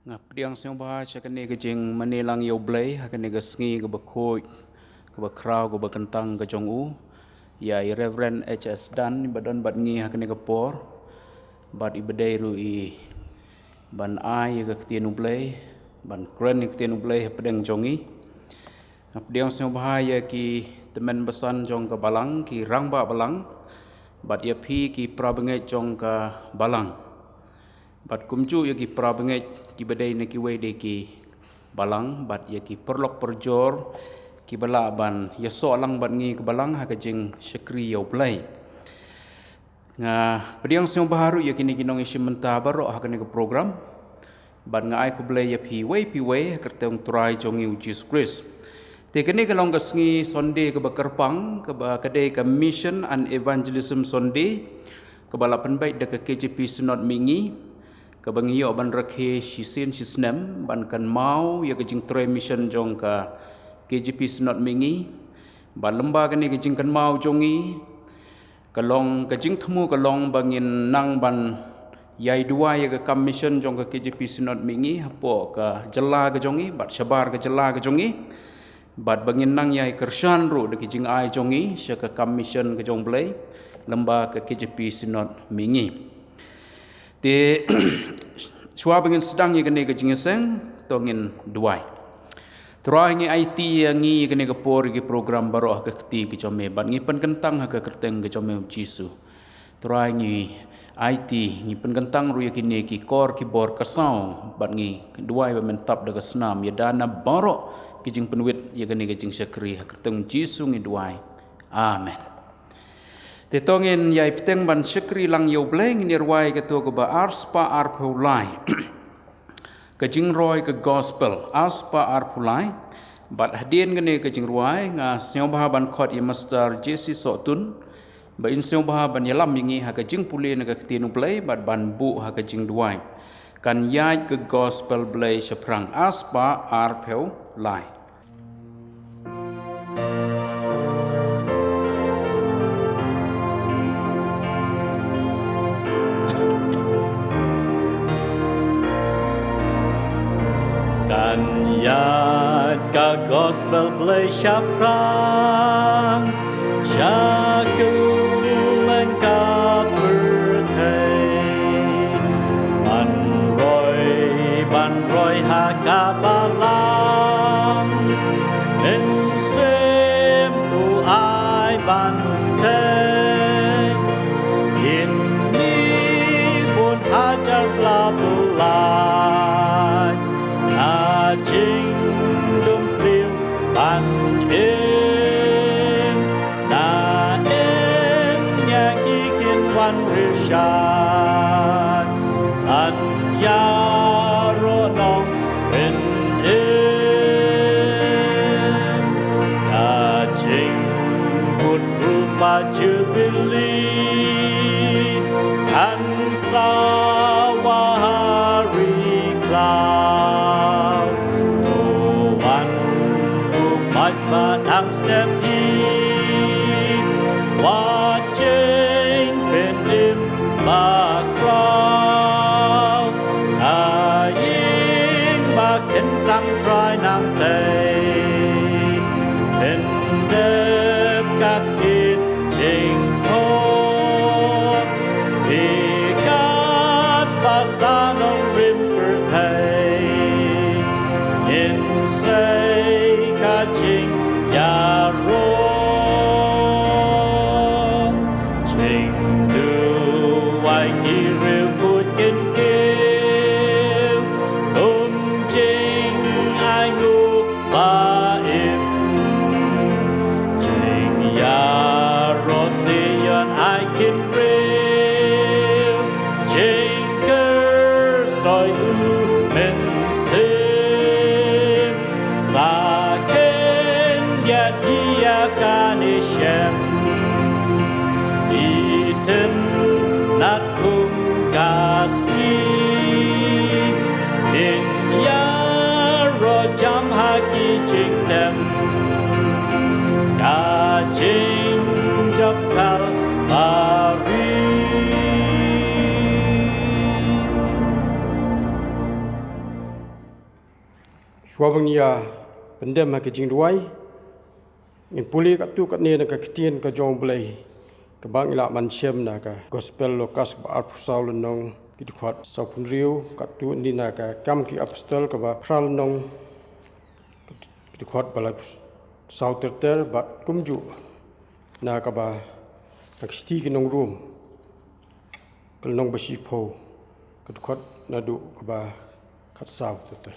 ngap diang siang bah cakane ke jing manilang yo blay hakane ke sngi ke bakoi ke bakrau ke bakentang ke jongu ya Reverend HS Dan badan badngi hakane ke por bad ibadai ru I ban ai ke tienu blay ban kren ke tienu blay pedeng jongi ngap diang siang bah ya ki temen besan jong ke balang ki rangba balang bad ya phi ki prabengai jong ke balang bat kumcu ya ki prabengai ki badai ne ki wei de ki balang bat ya ki perlok perjor ki bala ban ya so lang ban ngi ke balang ha ka jing syakri yo play nga pediang siong baharu ya kini kinong isi menta baro ha ka program ban nga ai ko play ya pi wei ha kerteng try jongi Jesus Christ te kini kalong ka sngi Sunday ke bakerpang ke ba kadai ka mission and evangelism Sunday ke bala penbaik de ke KJP Synod Mingi kabangio ban rakhe sisin sisnem ban kan mau ya kejing tre mission jong ka KJP Synod Mingi ban lemba kani kejing kan mau jongi kalong kejing themu kalong bangin nang ban yai dua ya ka mission jong ka KJP Synod Mingi hapo ka jela ka jongi bat sabar ka jela ka jongi bat bangin nang yai kershan ru de kejing ai jongi sya ka mission ka jong blai lemba ka KJP Synod Mingi te chua bangin sedang ye kene ke jingeseng tongin duai trai ngi IT ngi kene ke por ke program baro ka kti ke jome ban ngi pen kentang ha ka kerteng ke jome jisu trai ngi IT ngi pen kentang ru ye kene ki kor ki bor kasau ban ngi duai ba mentap de senam ya dana baro ki jing penwit ye kene ke jing syakri ha kerteng jisu ngi duai amen te tongin yai peteng ban syakri lang yo bleng ni ruai ke to ko ba arspa arpulai ke jing roi ke gospel arspa arpulai bat hadien gene ke jing ruai nga siong bah ban khot ye master jesi sotun ba in siong bah ban yalam mingi ha ke jing pule na ke tinu play bat ban bu ha ke jing duai kan yai ke gospel blay seprang arspa arpulai Yat ka gospel play syaprang syakulen ka perthai ban roi ha ka balang en sem tu ai ban te in ni bun ajar bla bla Jing dum triu ban em na em ya ki kin wan rishan an ya ro nong en em ya jing put rupa jubilee an sawahari cloud but ang step he watching pen him background aying bakin tang try nang tay pen dep kak tin jing ko tikat pasanong rim perthai in say Jing ya ro jing du wai ki rêu cút kinh kêu jing ai ngu ba im jing ya ro si yon ai kin rêu jing cơ soi u men sim sa yet ia kanishem iten nat kum kasi in ya rojam haki jingtem ka jing jakal ari Shua bangnia pendem ha ke jing duai in puli kat tu kat ni na ka kitien ka jong blai ka bang ila man shem na ka gospel lokas ba apsaul nong ki khot sau phun riu kat tu ni na ka kam ki apostol ka ba pral nong ki khot bala sau ter ba kumju na ka ba tak sti ki nong room kal nong ba shi pho ka khot na du ka ba khat sau tu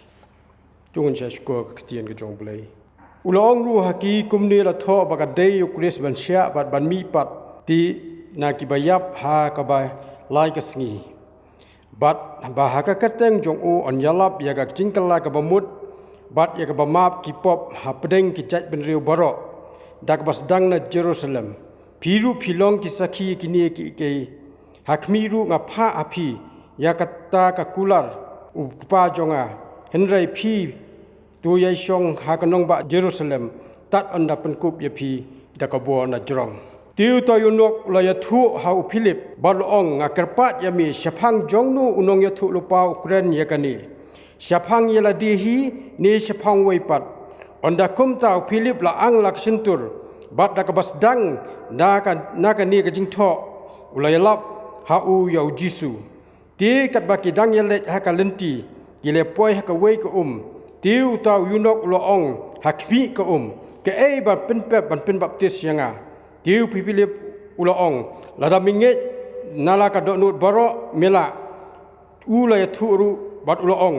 Tungun saya syukur keketian ke jong belai. Ulang ru haki kumni la tho baka day ukris ban sya bat ban mi pat ti na ki bayap ha ka ba lai ka sngi. Bat ba ha ka kateng jong u on yalap ya ka jingkala ka bamut bat ya ka bamap ki pop ha pedeng ki chat ben riu barok dak bas dang na Jerusalem. Piru pilong ki sakhi ki ni ki ke hakmiru ngapha api ya kata ka kular upa jonga Henry P. tu yai shong hakanong ba Jerusalem tat anda penkup ya pi da kabo na jrong. Tiu to yunok la ya thu hau Philip balong ngakerpat ya mi syapang jongnu unong ya thu lupa Ukraine ya kani. Syapang ya la dihi ni syapang waipat. Onda kum tau Philip la ang lak sintur bat da kabas dang na ka ni ka jing tho ulai lap hau ya Jisu. Ti kat baki dang ya lek ha ka lenti Gile poi haka wei ke tiu tau yunok loong hakmi ke ke ban penpep ban pen baptis yanga tiu pipilip uloong lada minget nala ka donut baro mela ula ya thuru bat uloong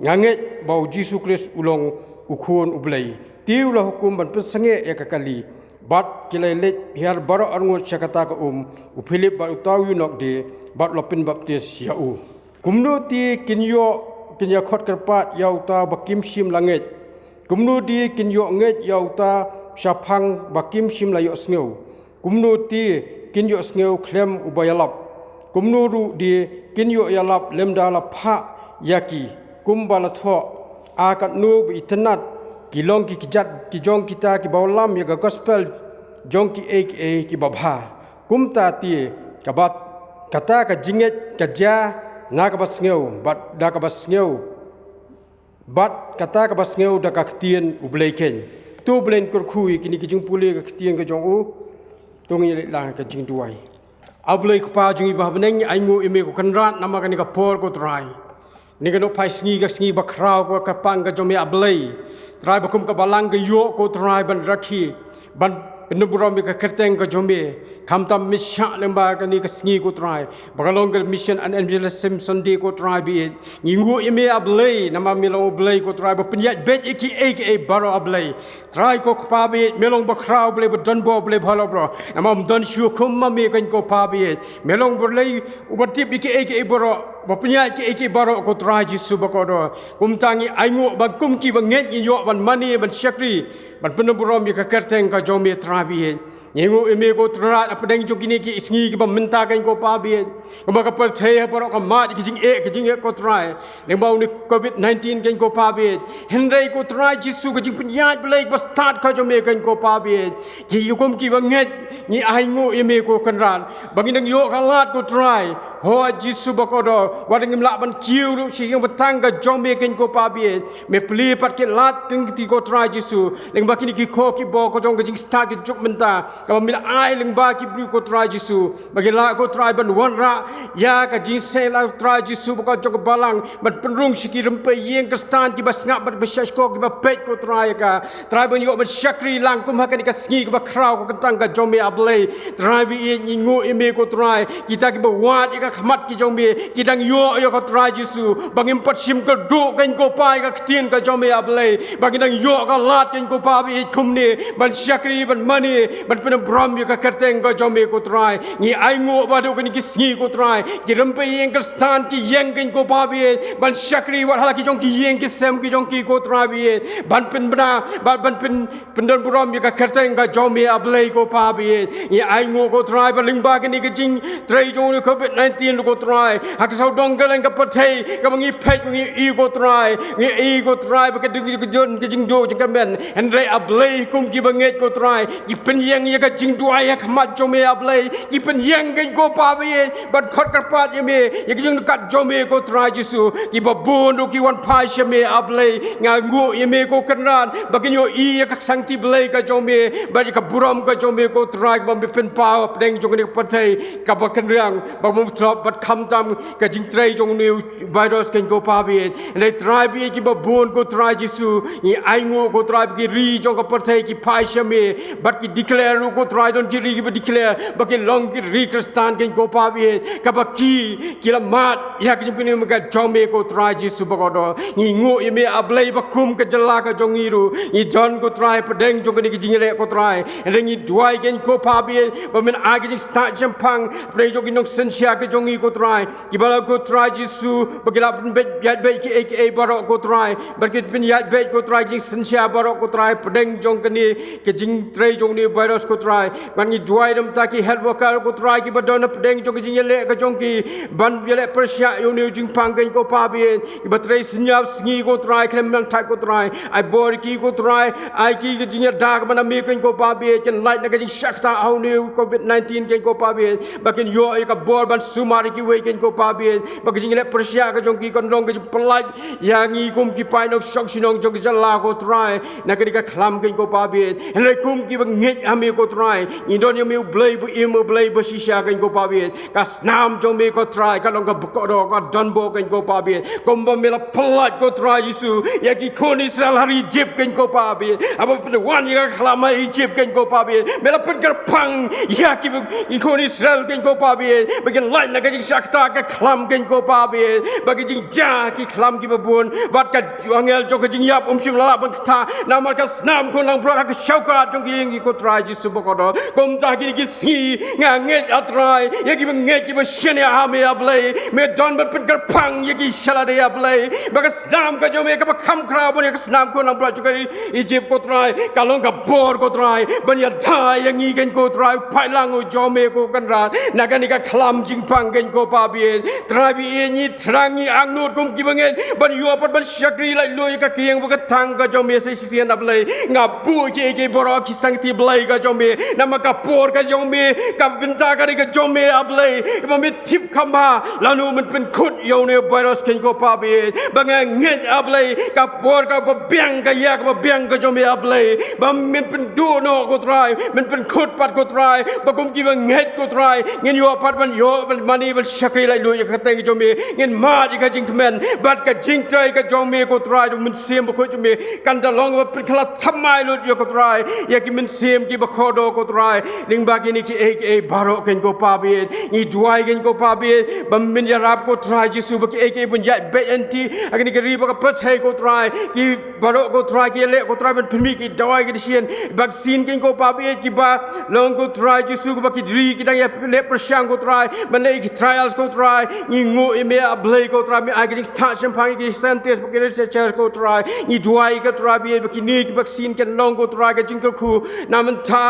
nganget bau Jisu Kris ulong ukhun ublai tiu la hukum ban pesange ya kakali bat kilai let hiar baro arngut syakata ke upilip bat utau yunok de bat lopin baptis ya kumno ti kinyo kinya khot kerpat yau ta bakim sim langit kumnu di kinyo nget yau ta syapang bakim sim layo sneu kumnu ti kinyo sneu klem ubayalap kumnu ru di kinyo yalap lemda la pha yaki kumbala tho akat nu bi tenat kilong ki kijat ki jong kita ki bawlam ya gospel jong ki ki babha kumta ti kabat kata ka jinget ka ja na ka basngeu bat da ka basngeu bat kata ka basngeu da ka ktien ubleken tu blen kur khui kini ki jing puli ka ktien ka jong u tongi la ka jing duai ablei ku pa jung ba beneng aingu ime ku kanrat nama ka ni ka por ko trai ni ka no pai sngi ka sngi ba khrau ko ka pang ka jomi ablei trai ba kum ka balang ka yo ko trai ban rakhi ban Penuburam ka kerteng ka jombe kamtam misha lemba ka ni ka sngi ko try bagalong ka mission and evangelism Sunday ko try bi ngingu ime ablay nama milong ablay ko try ba penyat bet iki baro ablay try ko pa bi melong ba kraw blay ba don bo blay bhalo bro nama don shu kum ma me kan ko pa bi melong blay ubatip iki baro ba penyat iki baro ko try Jisu ba ko do kumtangi aingu ba kumki ba nget ni yo ban mani ban syakri ban penuburam ka kerteng ka jombe Trabi, Yengo eme ko trat apa deng jong kini ki isngi ki bamenta kan ko pabi, ko ba ka perthaya porok ka mat ki jing ko try, leng bau ni COVID-19 kan ko pabi, Henry ko try Jisu ka jing penyat belai ba start ka jome kan ko pabi, ki yukom ki banget ni aingo eme ko kanran, bangin deng yo kalat ko try, ho Jisu ba ko do, wadeng imlak ban kiu lu si yang betang ka jome kan ko pabi, me pli pat ki lat kan ki ko try Jisu, leng ba kini ki ko ki bo ko jong ka jing start ki juk menta kalau mila ai lengba ki bri ko try Jisu bagi la ko try ban wan ra ya ka jin se la try Jisu ko jong balang ban penrung siki rempe yeng ka stan ki bas ngap bat besyas ko ki ba pet ko try ka try ban yo ban syakri lang kum hakan ka sngi ki ba kraw ko kentang ka jome ablay try bi ngingu ime ko try kita ki ba wat ka khamat ki jome ki dang yo ko try Jisu bangim pat sim ka du kan ko pai ka ktien ka jome ablay bagi dang yo ka lat kan ko pa bi kum ni ban syakri ban mani ban Bram ka kerteng ka jome ko try ni aingo ba do ni kisngi ko try ki rempe yeng ka stan ki yeng ken ko pa bi ban syakri wat hala ki jong ki yeng ki sem ki jong ki ko try bi ban pen bna ban pen pendon Bram ka kerteng ka jome ablay ko pa bi ni aingo ko try ban lingba ki ni ki jing trai jong ni COVID-19 tien ko try hak sau dong galang ka pathai ka bangi phai ngi i ko try ba ka ding ko jon ka jing do jing ka men and rai ablay kum ki banget ko try ki pen yang ya ka jing do ya khamat jo me ablay ki pen yang gen ko pa be ban khot ka pat ye me ya ki jing kat jo me ko try jisu ki ba bon do ki wan phai she me ablay nga ngu ye me ko kanran ba ki yo i ya ka sang ti blay ka jo me ba ka buram ka jo me ko try ba me pen pa deng jong ni pathai ka ba kan riang ba mu throp bat kham tam ka jing trai jong ni virus ken ko pa be nei try be ki ba bon ko try jisu ni ai ngu ko try ki ri jong ka pathai ki phai she me bat ki declare ko try don ki ri ki ba declare ba ki long ki ri kristan ken ko pa be ka ba ki la mat ya ki pin me ka jong me ko try jisu ba ko do ni ngu ye me ablai ba kum ka jala ka jong ni ru ni jon ko try pa deng jong ni ki jing le ko try rengi duai ken ko pa be ba men a ki sta champang pre jong ki nok sen sia ka jong ni ko try ki ba ko try jisu ba ki la pin bet yat bet ki aka barok ko try ba ki pin yat bet ko try jing sen sia barok ko try pa deng jong ka ni ke jing trai jong ni virus ko try ban ni duai dam ta ki health worker ko try ki ba don pa deng jong ki jing le ka jong ki ban ye le persia yo ni jing pang ken ko pa be ki ba trai senyap sngi ko try krem man thai ko try ai bor ki ko try ai ki ki jing da ka man me ken ko pa be ken light na ka jing shakta au ni covid 19 ken ko pa be ba ken yo ka bor ban sumari ki we ken ko pa be ba ki jing le persia ka jong ki kon long ki pelaj yang i kum ki pai nok sok sinong jong ki jala ko try na ka khlam ken ko pa be henry kum ki ba nget ame ko try ni don yo me blai bu im blai bu shisha ken ko pa be ka snam jong me ko try ka long ka ko do ka don bo ken ko pa be kom ba me la pelaj ko try jisu ya ki kon israel hari jip ken ko pa be aba pen wan ya khlam ai jip ken ko pa be me la pen ka pang ya ki kon israel ken ko pa be ba ken lai na ka jing shakta ka khlam ken ko pa be ba ki jing ja ki khlam ki ba bun wat ka angel jong ka jing yap sim la ban tha na ma ka snam ko lang bra ka shauka jong ki ko try jisu ba ko do kom ta ki si nga nge atrai ya ki nge ki ba shen ya ha me ablay me don ban pen ka pang ya ki shala de ablay ba ka snam ka jong me ka ba kham kra bon ya ka snam ko lang bra jong ka Egypt ko try ka long ka bor ko try ban ya tha ya ngi ken ko try phai lang o jong me ko kan ra na ka ni ka khlam jing pang ken ko pa bi try bi ni trangi ang nur kum ki bangen ban yo pat ban shakri lai loy ka kieng ba ka thang ka jong me se sian ablay nga bu ke boro ki sang ti blai ka jong me na ma ka por ka jong me ka bin ta ka ri ka jong me ablay ba me tip khama la nu man pen khut yo ne virus ken ko pa bi ba nga nge ablay ka por ka ba biang ka ya ka ba biang ka jong me ablay ba me pen do no ko try men pen khut pat ko try ba kum ki ba nge ko try ngin yo pat ban yo ban mani ban shakri lai loy ka teng jong me ngin ma ji ka jing kmen bat ka jing try ka jong me ko try du mun sim ba ko jong me kan da long ba pen khala thamai lut yo ko try ya ki min sim ki ba khodo ko try ning ba ki ni ki aka baro ken ko pa bi ni duai ken ko pa bi ba min ya rap ko try jisu ba ki aka bun ya bet anti agni ki ri ba ka pathai ko try ki baro ko try ki le ko try ban phmi ki dawai ki sian vaccine ken ko pa bi ki ba long ko try jisu ba ki ri ki dang ya le prashang ko try ban le ki trials ko try ni ngo me ablay ko try me ai ki start champang ki scientist ba ki researcher ko try ni duai ka try bi ba ki ni ki vaccine ken long ko try ka jing ko khu na man tha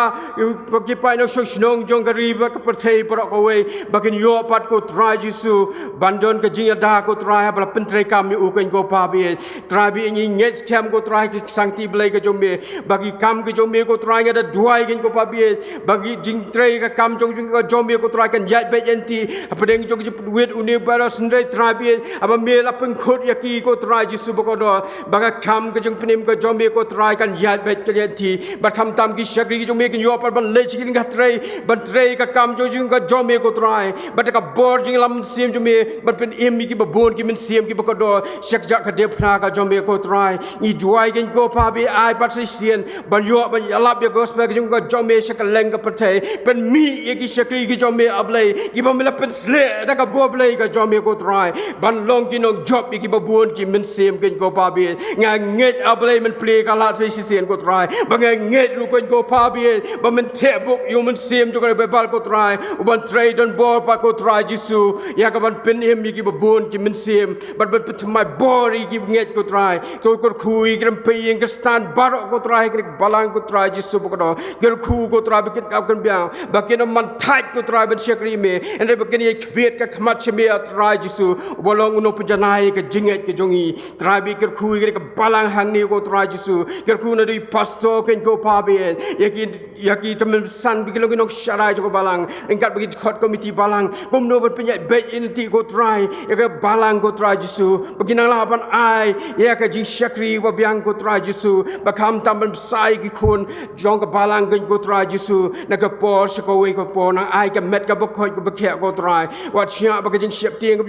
ba ki pai nok shok snong jong ka ri ba ka pathai pro ko we ba ki yo pat ko try jisu bandon ka jing da ko try ba pen trai kam mi u ken ko pa bi try bi ni nget scam ko try ki sang ti blai ka jong me ba ki kam ki jong me ko try nga da duai ken ko pa bi ba ki jing trai ka kam jong ka jong me ko try kan yat bet enti apa deng jong ji wet uni bara sndrai try bi aba me la pen khot ya ki ko try jisu ba ko do ba ka kam ka jong pnim ka jong me ko try kan yat bet ka enti ba kham tam ki shakri ki jong me ken yo par ban le chi kin ga trai ban trai ka kam jong ka jong me ko try ba ta ka bor jing lam sim jong me ban pen em mi ki ba bon ki min sim ki ba ko do shak ja ka de phna ka jong me ko try ni duai ken ko pa bi ai pat sian ban yo ban alap ya gospel ki jong ka jong me shak leng ka pathai pen mi ye ki shakri ki jong me ablai ki ba me la pen sle da ka bo blai ka jong me ko try ban long ki nok job ki ba bon ki min sim ken ko pa bi nga nget ablai men play ka la sian ko try ba nga nget ru ken ko pa bi ba men the book yo men sim jo ka be bal ko try ban tray don bor pa ko try jisu ya ka ban pen em ki ba bon ki min sim ban pen my body ki nget ko try to ko khui gram paying ka stand baro ko try ki balang ko try jisu ba ko do ger khu ko try ba kin ka kan bia ba kin man thai ko try ban shakri me and ba berkini kebet ke kemat semia trai Yesu bolong uno penjanai ke jinget ke jongi trai bi kerku ke balang hang ni ko trai Yesu kerku na di pastor ken ko pabien yaki temen san bi kelong nok syarai ko balang engkat bagi khot komiti balang komno berpenyai bet inti ko trai ya ke balang ko trai Yesu beginang lapan ai ya ke jing syakri wa biang ko trai Yesu bakam tamben sai ki kun jong ke balang ken ko trai Yesu na ke por sekowe ko por na ai ke met ke bokoi ko bekhia ko trai wat sia ba ke jing siap tiang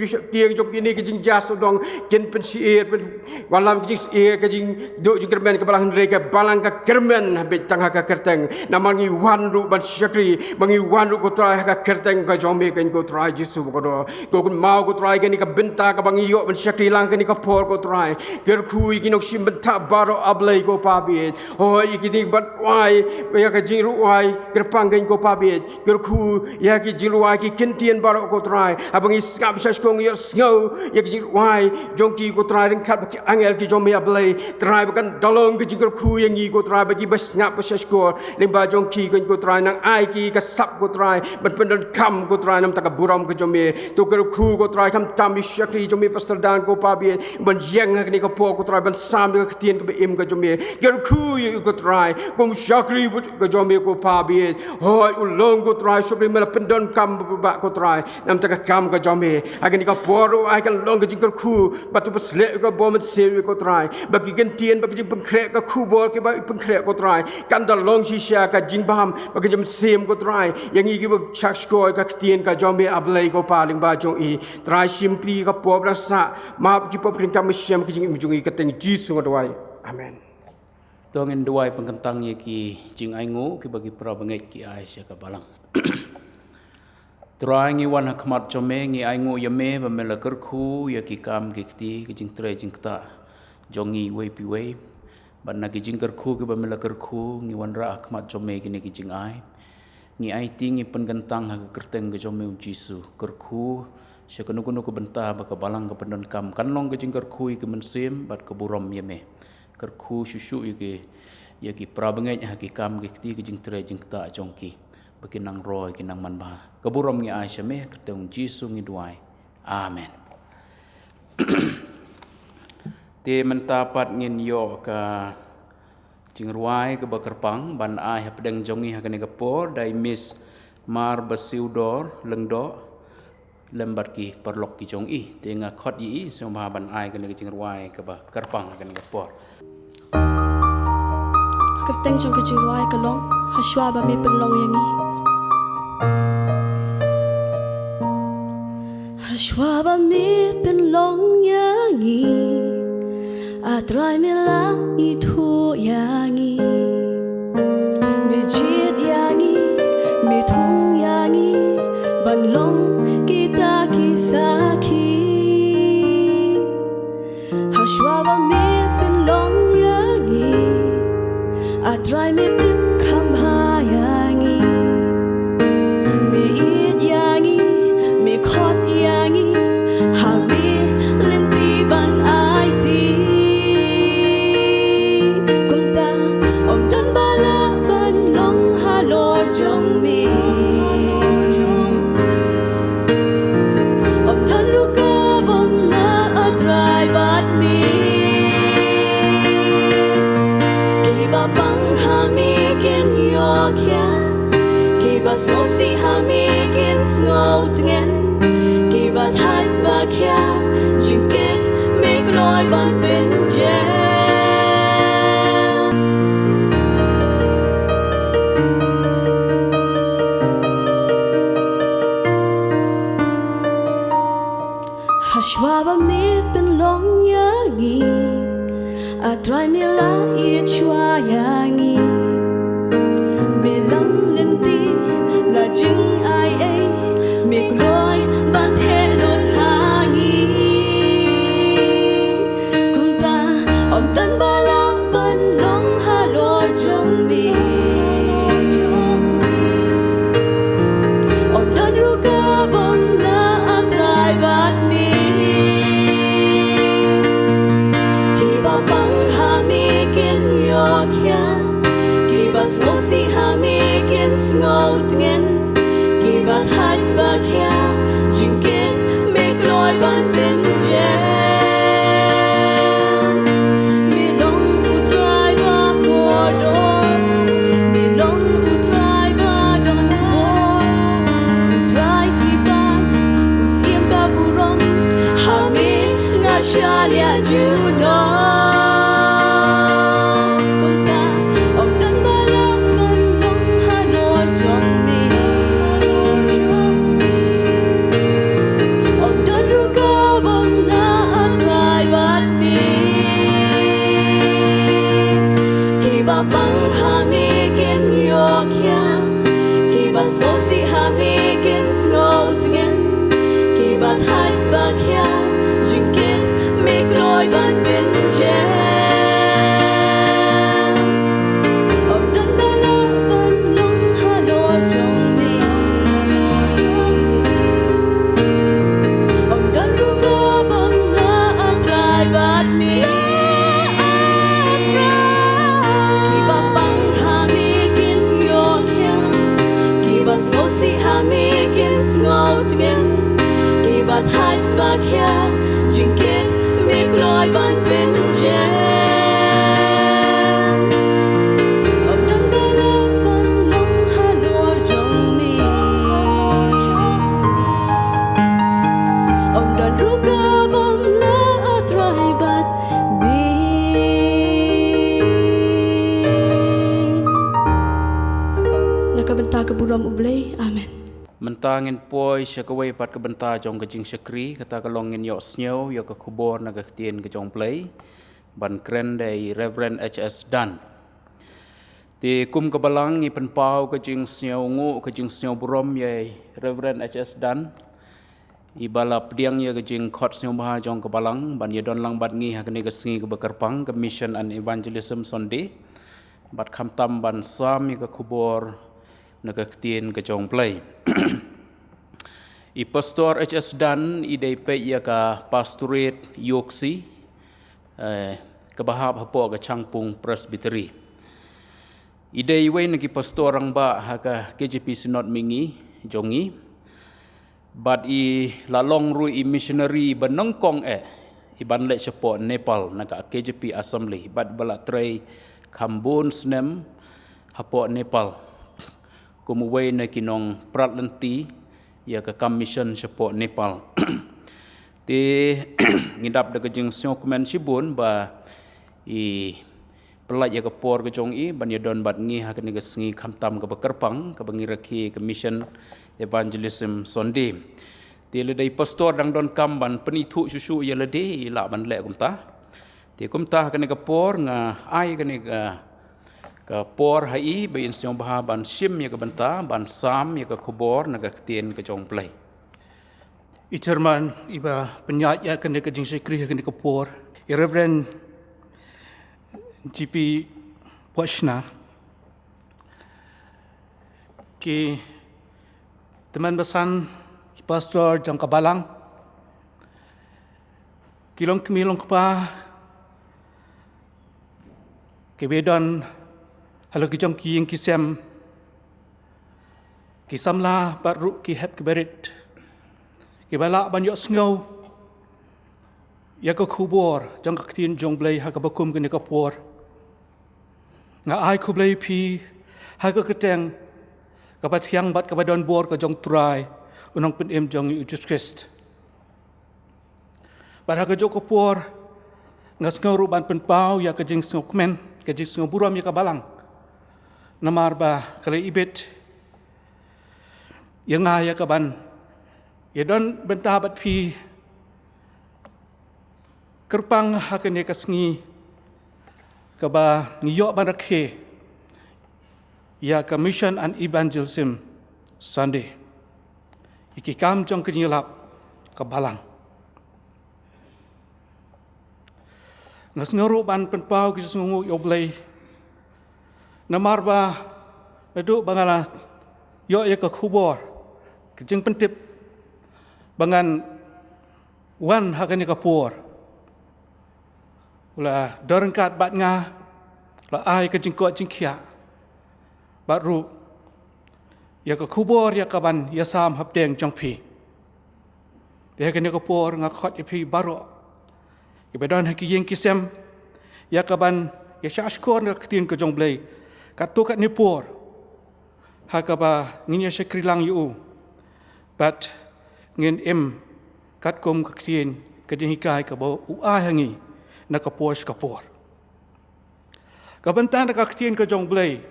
jong ini ke jing jas dong ken pen siir pen walam ke jing siir ke jing do jing kermen ke balang ndre ke balang ke kermen be tangha ka kerteng namangi wan ru ban syakri mangi wan ru ko trai ka kerteng ka jome ken ko trai Yesu ko do ko kun mau ko trai ke ni ka benta ka bangi yo ban syakri lang ke ni ka por ko trai ker khu ki nok sim benta baro ablai ko pabi ho ki ni ban wai ya ka jing ru wai kerpang ken ko pabi ker khu ya ki jing ru wai ki kentien baro ko trai abangi skam syashkong yo sngau ya ki jing wai jong ki ko trai ring khat ki angel ki jome ablai trai bakan dalong ki jing ker khu yang gi ko trai bagi bas ngap syashkor limba jong ki ken ko trai nang ai ki ka sap ko trai ban pendon kam ko trai nam tak buram ko jome to ker khu ko trai kam tam syakri jome pastor dan ko pabi ban yang ni ko po ko trai ban sam ko tien ko im ko jome ker khu ko trai kom syakri ko jome ko pabi hoi ulong ko trai syakri mela pendon kam ba ko trai nam tak kam ko jome agani ko poru ai kan long ko jing ker khu batu pasle ko bom se ko trai bagi gen tien bagi jing pengkrek ko khu bol ke ba pengkrek ko trai kan da long si sia ka jing bam bagi jam sem ko trai yang i ki chak skoi ka tien ka jome ablai ko paling ba jong i trai simply ka po rasa ma ki po prin kam siam ki jing jong i ka teng jisu ngodwai amen Tongin duai pengkentang ye ki jing aingu ki bagi pra benget ki ai sia ka balang. Trai ngi wan hakmat jome ngi aingu ye me ba mela kerku ye ki kam ki ti ki jing tre jing ta jongi we pi we ban na ki jing kerku ki ba mela kerku ngi wan ra hakmat jome ki ni ki jing ai ngi ai ti ngi pengkentang ha kerteng ke jome Jisu kerku sia kanu ko benta ba ka balang ka pendon kam kan long ke jing kerku ki mensim bat ke burom ye me kerku susu ye ki prabenget ha ki kam ki ti ki jing tre jing ta jongki bekinang roy kinang manba keburom ngi Aisyah me keteng Jisu ngi duai amen te mentapat ngin yo ka jing ruai ke bakerpang ban ai ha pedeng jongi ha kene kapor dai miss mar basiudor lengdo lembar ki perlok ki jong i tenga khot yi so ma ban ai kene jing ruai ke bakerpang ha kene kapor kerteng jong ke jing ruai kalong haswa ba me penlong yangi Shwa ba mi pen long yangi Atrai mi lang itu yangi Mi jit yangi Mi thung yangi Ban long kita kisaki Shwa ba mi pen long yangi Atrai mi tip kambha yangi Mi it yangi Mi khot yangi Habi linti ban ai ti Kumta om dan bala ban long halor jong mi Om dan ruka bom na atrai bat mi Kiba bang hami kin yo kya Kiba sosi hami kin ngol tengen Kiba thai ba kya Jingkit make roi ban bin jam Hashwa ba mi bin long yangi Atrai mi la i chua yangi Mi lang linti la jing ai ai Mi roi ban the lột hangi Kumta om dan bala ban long halor jong mi Om dan ruka bom na atrai bat mi Kiba bang hami kin yo kya ban bin jam mi long u trai ba ko don mi long u trai ba don u trai ki ba u siem ka burom ha mi nga sha lia ju no Amen. Mentangin poi syakawai pat ke benta jong ke jing syakri kata kalongin yok snyo yok ke kubor na ke tien ke jong play ban kren dai Reverend HS Dan. Ti kum ke balang ni penpau ke jing snyo ngu ke jing snyo burom ye Reverend HS Dan. Ibala pediang ye ke jing khot snyo baha jong ke balang ban ye don lang bat ngi ha ke ni ke sngi ke bekerpang ke Mission and Evangelism Sunday. Bat khamtam ban sam ye ke kubor na ke tien ke jong play. I pastor HS Dan i dei pe ya ka pastorate Yoksi ke bahap hapo ke Changpung Presbytery. I dei we na ki pastor ang ba ha ka KJP Synod mingi jongi but i lalong ru i missionary banongkong i ban le chapo Nepal na ka KJP Assembly but bala tray Khambon snem hapo Nepal kumuway na kinong pratlanti ya ka commission chapo Nepal. Ti ngidap da kajing syok men sibun ba i pelaj ya ka por ka jong i ban ya don bat ngi ha ka ni ngi khamtam ka bekerpang ka bangi rakhi ka Mission Evangelism Sunday. Ti le dai pastor dang don kam ban penithu susu ya le de la ban le kumta. Ti kumta ka ni ka por nga ai ka ni ka por hai bayin syong baha ban sim ya ka benta ban sam ya ka kubor na ka tien ka jong play. I Jerman iba penyat ya kena ke jing sekri kena ke por. I Reverend GP Washna ki teman besan pastor jang kabalang kilong kemilong kepa kebedon halo kijong ki yang kisem kisamla baru ki hep keberit kibala ban yok sngow ya ka khubor jong ka tin jong blai ha ka bakum kene ka por nga ai khu blai pi ha ka keteng ka bat hyang bat ka badon bor ka jong trai unong pen em jong Jesus Christ bar ha ka jok ka por nga sngow ru ban pen pau ya ka jing sngow kmen ka jing sngow buram ya ka balang namar ba kale ibet yang ya ka ban ya don bentabat pi kerpang hakane kasngi kaba ngiyok barakhe ya ka Mission and Evangelism Sunday iki kam jong kenyilap ka balang ngas ngoru ban penpau ki sungu yoblay namar ba nadu bangala yo ya ka khubor kejeng pentip bangan wan hakani kapur ula dorengkat bat nga la ai kejeng ko jingkhia baru ya ka khubor ya ka ban ya sam hapdeng jong phi Dia kena kapor ngakot ipi baro. Kebedan haki yang kisem ya kaban ya syashkor ngak tin ke jong blai. Katu kat nipor. Hakaba nginya sekrilang yu. But ngin kat kom ka tin ka jinghikai ka bo uai hangi na kapor skapor. Kabantan ka tin ka jong blai.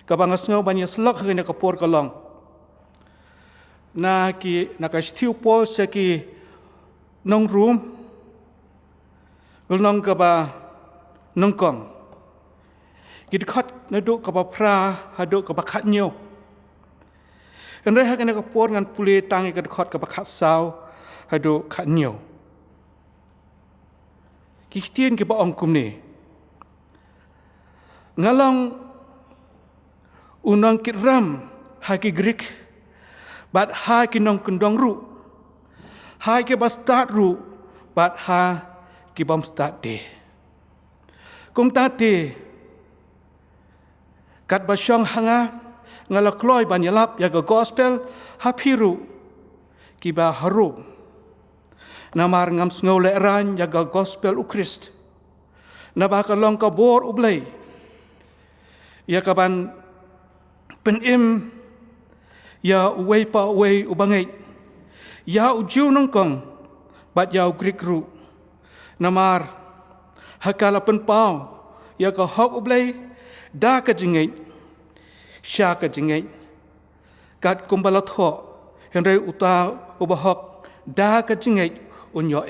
Kabangas ngau banyak selak na kapor kalong. Na ki nakastiu pol sa ki nong room gulnong ka ba nongkong gidkot na do ka ba pra hado ka ba khatnyo enre ha kana ka por ngan puli tangi ka khot ka ba khat saw hado khatnyo kihtien ki ba ongkum ni ngalong unang kitram ha ki grik bat ha ki nong kendong ru ha ki ba start ru bat ha ki bom start de kum ta te kat ba syong hanga ngala kloy ban yalap ya ga gospel ha piru ki ba haru namar ngam sngo le ran ya ga gospel u Christ na ba ka long ka bor u blai ya ka ban pen ya uwei pa uwei ubangai ya ujiu nongkong bat ya grik ru namar hakala pen pau ya ka hok ublai da ka jingai sha ka jingai kat kumbala tho henre uta ubahok da ka jingai unyo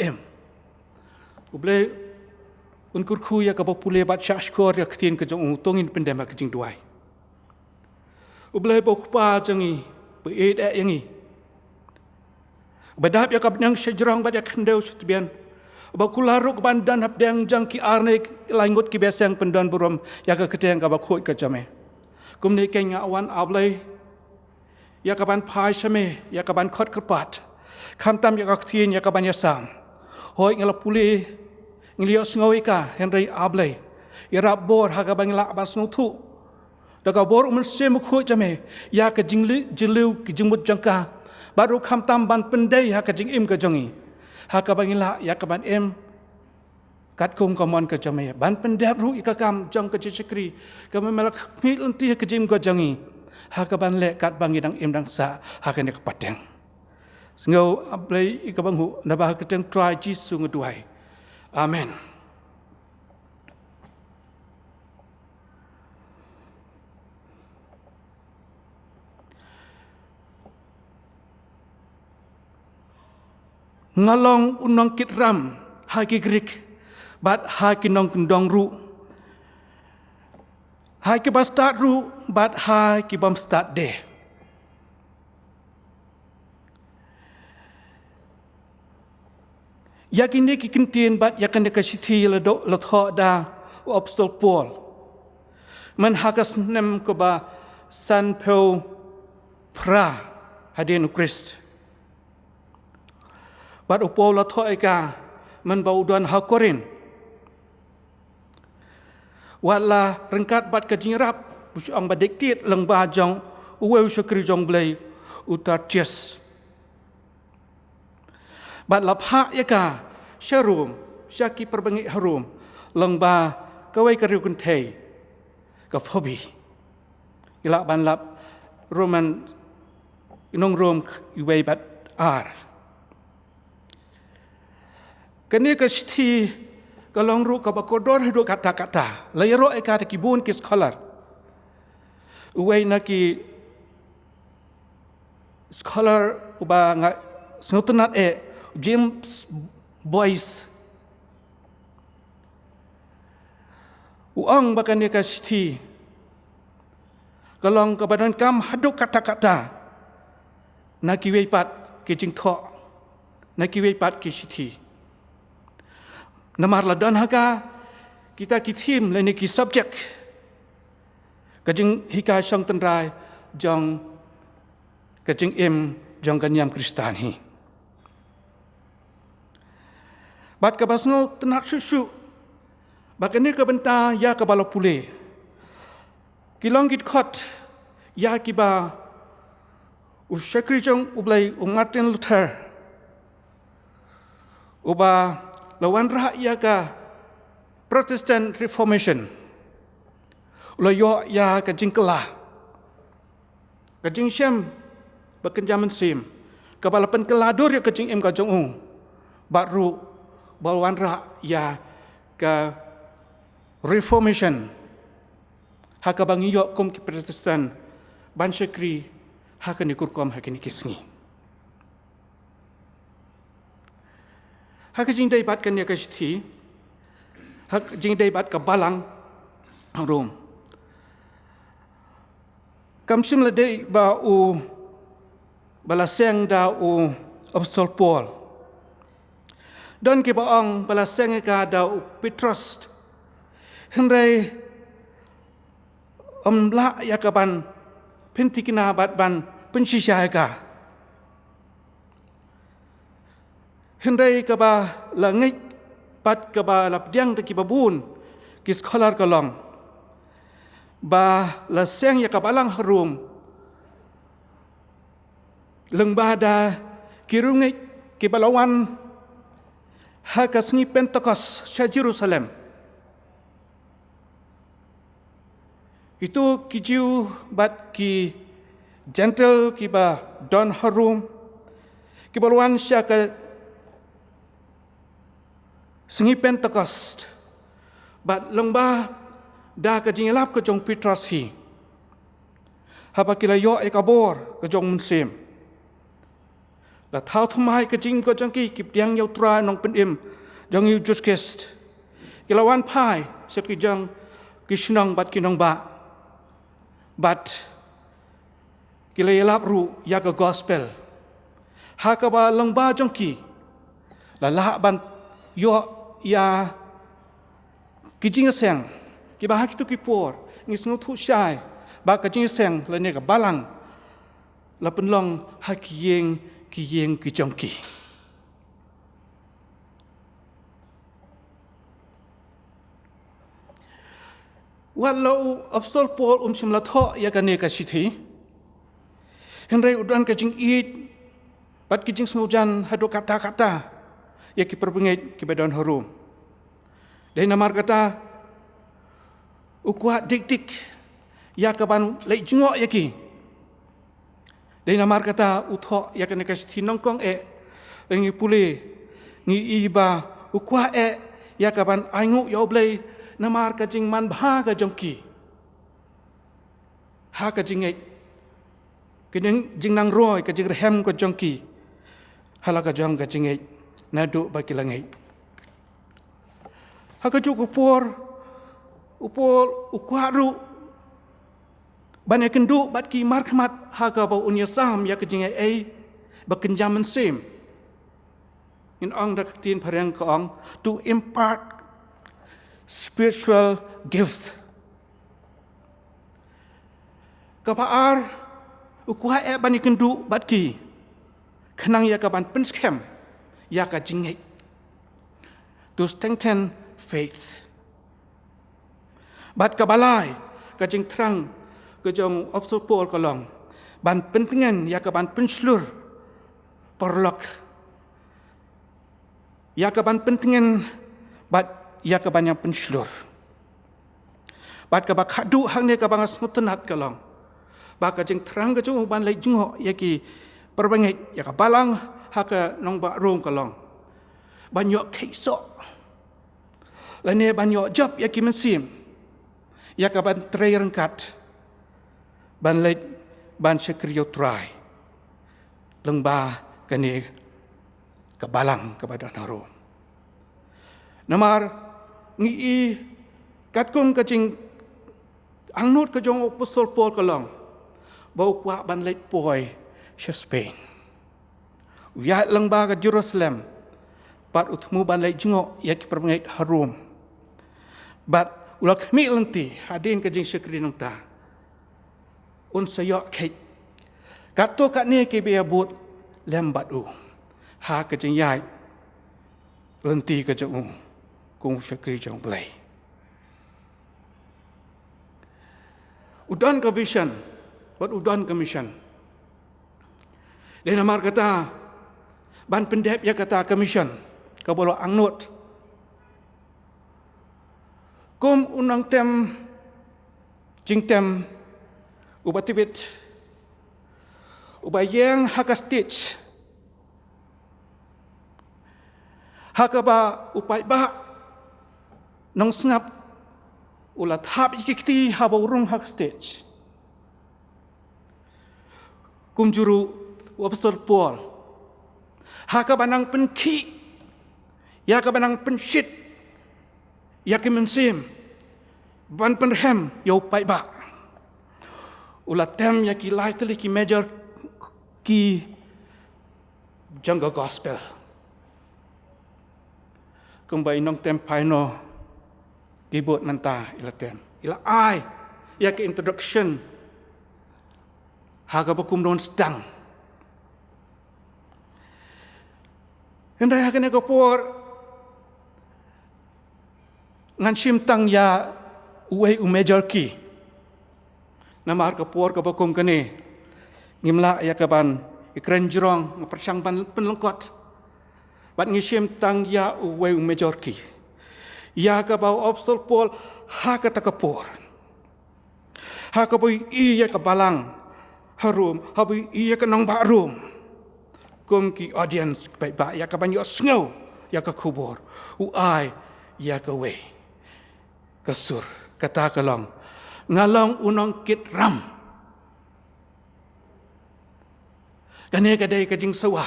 ublai unkur khu ya ka popule bat shashkor ya ktin ka jong tongin pendema ka jing duai ublai bokpa jangi be yangi badap ya ka nyang sejrang bat ya khendeu sutbian bakularuk bandan habdang jangki arne langut ki besang pendan buram ya ka keteng ka bakhot ka jame kumne kenga awan ablai ya ka ban phai shame ya ka ban khot krpat khamtam ya ka thin ya ka ban yasam hoi ngala puli ngilio sngowi ka henry ablai ya rabor ha ka ban la basnu thu da ka bor sem khot jame ya ka jinglu ki jingmut jangka baru khamtam ban pendai ha ka jing im ka jongi haka bangila ya kaban kat kum kamon ka jame ban pendap ru ikakam jong ka chichkri ka melak mil unti ka jim ka jangi haka ban le kat bangidang dang sa haka ne kapateng ngau ablai ikabanghu nabah ka teng try jisu ngeduai amen ngalong unong kitram haki grik bat haki nong kendong ru haki ba start ru bat haki bam start de yakini ki kintin bat yakan de kasithi la do la tho da apostol Paul man hakas nem ko ba san peu pra hadin Christ bat upo la tho eka man bau don ha korin wala rengkat bat ka jingrap busang badik tit lang ba jong uwe syukri jong blai utar ties bat lapha eka sharum syaki perbengi harum lang ba kawai kariu kun thei ka phobi ila ban lap roman inong rom iwei bat ar kene ka sthi kalong ru ka bakodor hidu kata-kata layro e kata kibun ki scholar uwei na ki scholar uba nga snutenat James Boyce uang bakane ka sthi kalong ka badan kam hadu kata-kata na ki wei pat ki jing tho na ki wei pat ki sthi namar ladon haka kita kitim leni ki subject kajing hika syang tenrai jong kajing jong kanyam Kristan hi bat kabasno tenak susu bakane ka benta ya ka balo pule kilong git khot ya ki ba ushakri jong ublai Martin Luther Uba lawan rakyat ka Protestant Reformation. Ulayo ya ka jingkelah. Ka jingsem bekenjaman sim. Kabalapan keladur ya ka jingem ka jong baru balwan rakyat ka Reformation. Haka bangiyo kum ki Protestant ban syakri haka ni kurkom haka ni kisngi. Haka jing dai bat kan ya ka shthi. Haka jing dai bat ka balang rom. Kam sim la dai ba u balaseng da u Apostol Paul. Don ki ba ong balaseng ka da u Petrus. Henry la ya ka ban pentikina bat ban pensisya ka. Henry ka ba langit bat ka ba lapdiang de ki babun ki scholar ka long. Ba la seng ya ka balang harum. Lengbada kirungit ki balawan ha ka sngi Pentecost sa Jerusalem. Itu kijiu bat ki gentle ki ba don harum ki balwan sya ka sngi Pentecost bat lengba da ka jingelap ka jong Petrus hi haba kila yo e kabor ka jong munsim la thau thumai ka jing ka jong ki diang yau tra nong penim jong yu juskest kila wan pai set ki jong ki shnang bat ki nong ba but kila yelap ru ya ka gospel ha ka ba lengba jong ki la la ban yo ya kijing seng ki ba hak tu ki por ngis ngu thu shai ba ka jing seng la ne ka balang la penlong hak yeng ki jong ki walau Apostol Paul simla tho ya ka ne ka sithi henry udan ka jing it bat ki jing snujan hadu kata-kata ya ki perbengit ki badan harum dai namar kata ukwa dik-dik ya ka ban lai jingok ya ki dai namar kata utho ya ka ne ka sithi nongkong ngi pule ngi iba ukwa ya ka ban aingu yo blai namar ka jing man bha ka jongki ha ka jing ke jing nang roi ka jing hem ka jongki hala ka jong ka jing na du ba ki langai ha ka ju upor ukwaru banyak kendu bat ki markmat ha ka ba unya sam ya ka jing ba kenjaman sim in ong da tin parang ka ong to impart spiritual gift. Kapaar ukwa bani kendu batki kenang ya kaban penskem ya ka jingai to strengthen faith. Bat kabalai ka jing trang ka jong Apostol Paul kalong ban pentingan ya kaban penslur porlok ya kaban pentingan bat ya ka banyak penslur bat ka ba khadu hang ne ka bang smutenat kalong ba ka jing trang ka jung ban lai jung ya ki perbangai ya ka balang ha ka nong ba rom kalong ban yo keiso la ne ban yo job ya ki mensim ya ka ban trai rengkat ban lai ban sekrio try lengba ka ne ka balang ka badan harum namar ngi katkun ka jing angnut ka jong Apostol Paul kalong bau kwa ban leit poi sha Spain ya lengba ka Jerusalem pat utmu ban leit jingo ya ki permengait harum bat ulak mi lenti hadin ka jing sekri nong ta un sayok kait kato ka ne ke be abut lembat u ha ka jing yai lenti ka jong kung syakri jong play. Udan ka vision, but udan ka mission. Dan amar kata, ban pendep ya kata ka mission, kabolo angnut kum unang tem jingtem ubatibit ubayeng hakastich hakaba upai ba nong snap ulat hab ikikti haburung hakastich kum juru wapstor Paul hakaba nang penki yakaba nang penshit yakin mensim ban penhem yo pai ba ulat tem yaki lai teli ki major ki jangga gospel kumbai nong tem pai no kibot nanta ila tem ila ai yaki introduction haga bakum don sedang hendai hakane kopor ngan sim tang ya uwe umejor ki namar kapor ka bakum kane ngimla ya kaban ikren jrong ngapersang ban penlengkot bat ngisim tang ya uwe umejor ki ya ka bau obstol pol ha ka takapor ha ka bui i ya ka balang harum ha bui i ya ka nong ba rum kum ki audience bai ba ya ka ban yo sngo ya ka kubor u ai ya ka we kasur kata kalong ngalong unong kit ram kane kadai kajing sawa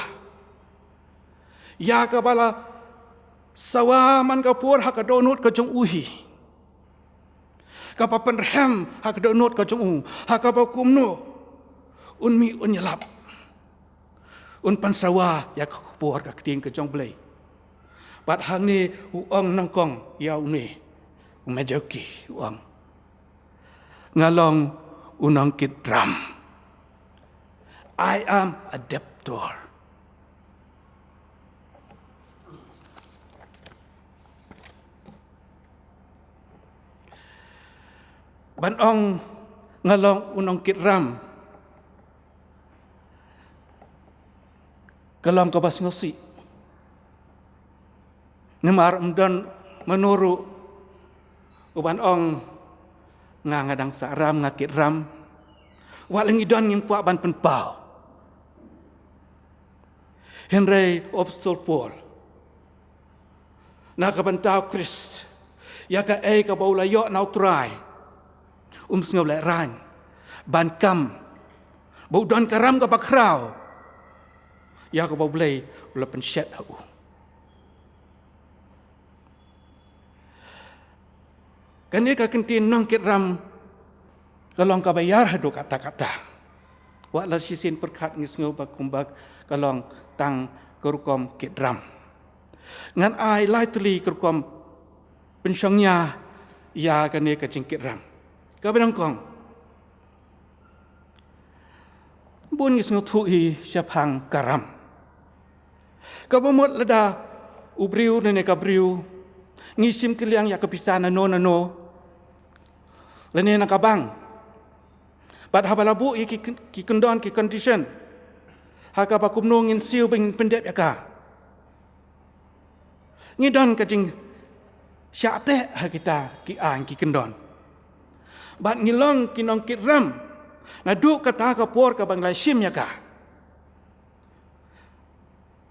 ya ka bala sawa man ka pur ha ka donut ka jong uhi ka pa penrem ha ka donut ka jong u ha ka pa kumno unmi unyalap un pan sawa ya ka pur ka tin ka jong blai pat hang ni uong nangkong ya uni umejoki uang ngalong unang kit ram I am a debtor banong ngalong unang kit ram kalong kabas ngosi ngemar umdan menuru uban ong ngadang saram ngakit ram walang idon ngim puak ban penpau Henry obstol Paul nakabantau Chris yaka ka baula yo nau try sngaw lai ran ban kam bau don karam ka bakrau yaka bau blai ula penshet hau kani ka kentin nong kit ram kalong ka bayar hadu kata-kata wa la sisin perkat ngisngo ba kumbak kalong tang kerukom kit ram ngan ai lai teli kerukom pensyongnya ya kani ka cingkit ram ka benang kong bun ngisngo thu hi syapang karam ka bomot lada ubriu nene ka briu ngisim kiliang ya kepisana no lene nak abang bat habalabu ki kendon ki condition haka bakum nongin siu bing pendep yaka ngidon kajing syate ha kita ki an ki kendon bat ngilong kinong kit ram nadu kata ka por ka banglai sim yaka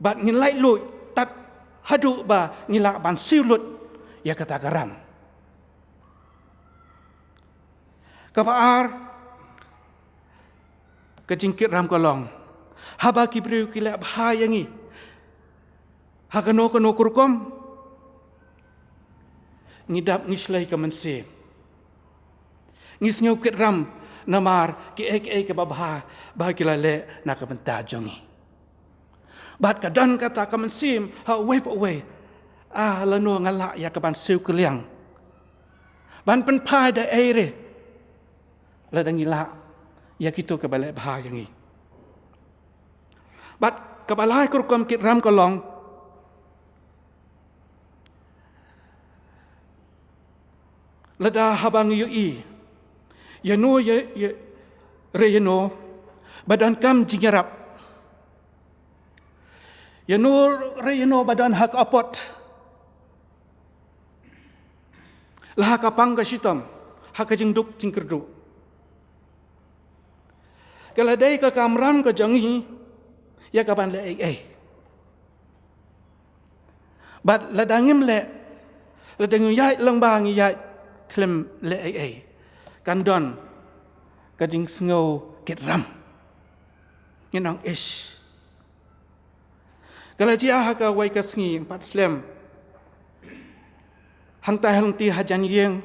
bat ngilai lu tat hadu ba ngilak ban siu lut ya kata karam kapaar kajingkit ram kolong haba kibriu kilap hayangi hakano kano kurkom ngidap ngislay ka manse ngisngaw kit ram namar ki ek babha bah kilale nakabanta jongi bat kadan kata ka mansim ha away lano ngala ya kaban siu keliang ban pen pai da aire ladang ila ya kita kebalai bahaya ni bat kebalai kurkom kit ram kolong lada habang yui ya no ya re no badan kam jingarap Ya nur reyno badan hak apot. Lah kapang ka sitam. Hak jingduk jingkerdu. Kalau day ka kamram ka jangi ya kaban le But ladangim le ladangim yai langbang yai klem le Kandon ka jing sngo kitram. Ngenang ish. Kalau dia hak wai ka sngi empat slem. Hang tai hang ti hajan yeng.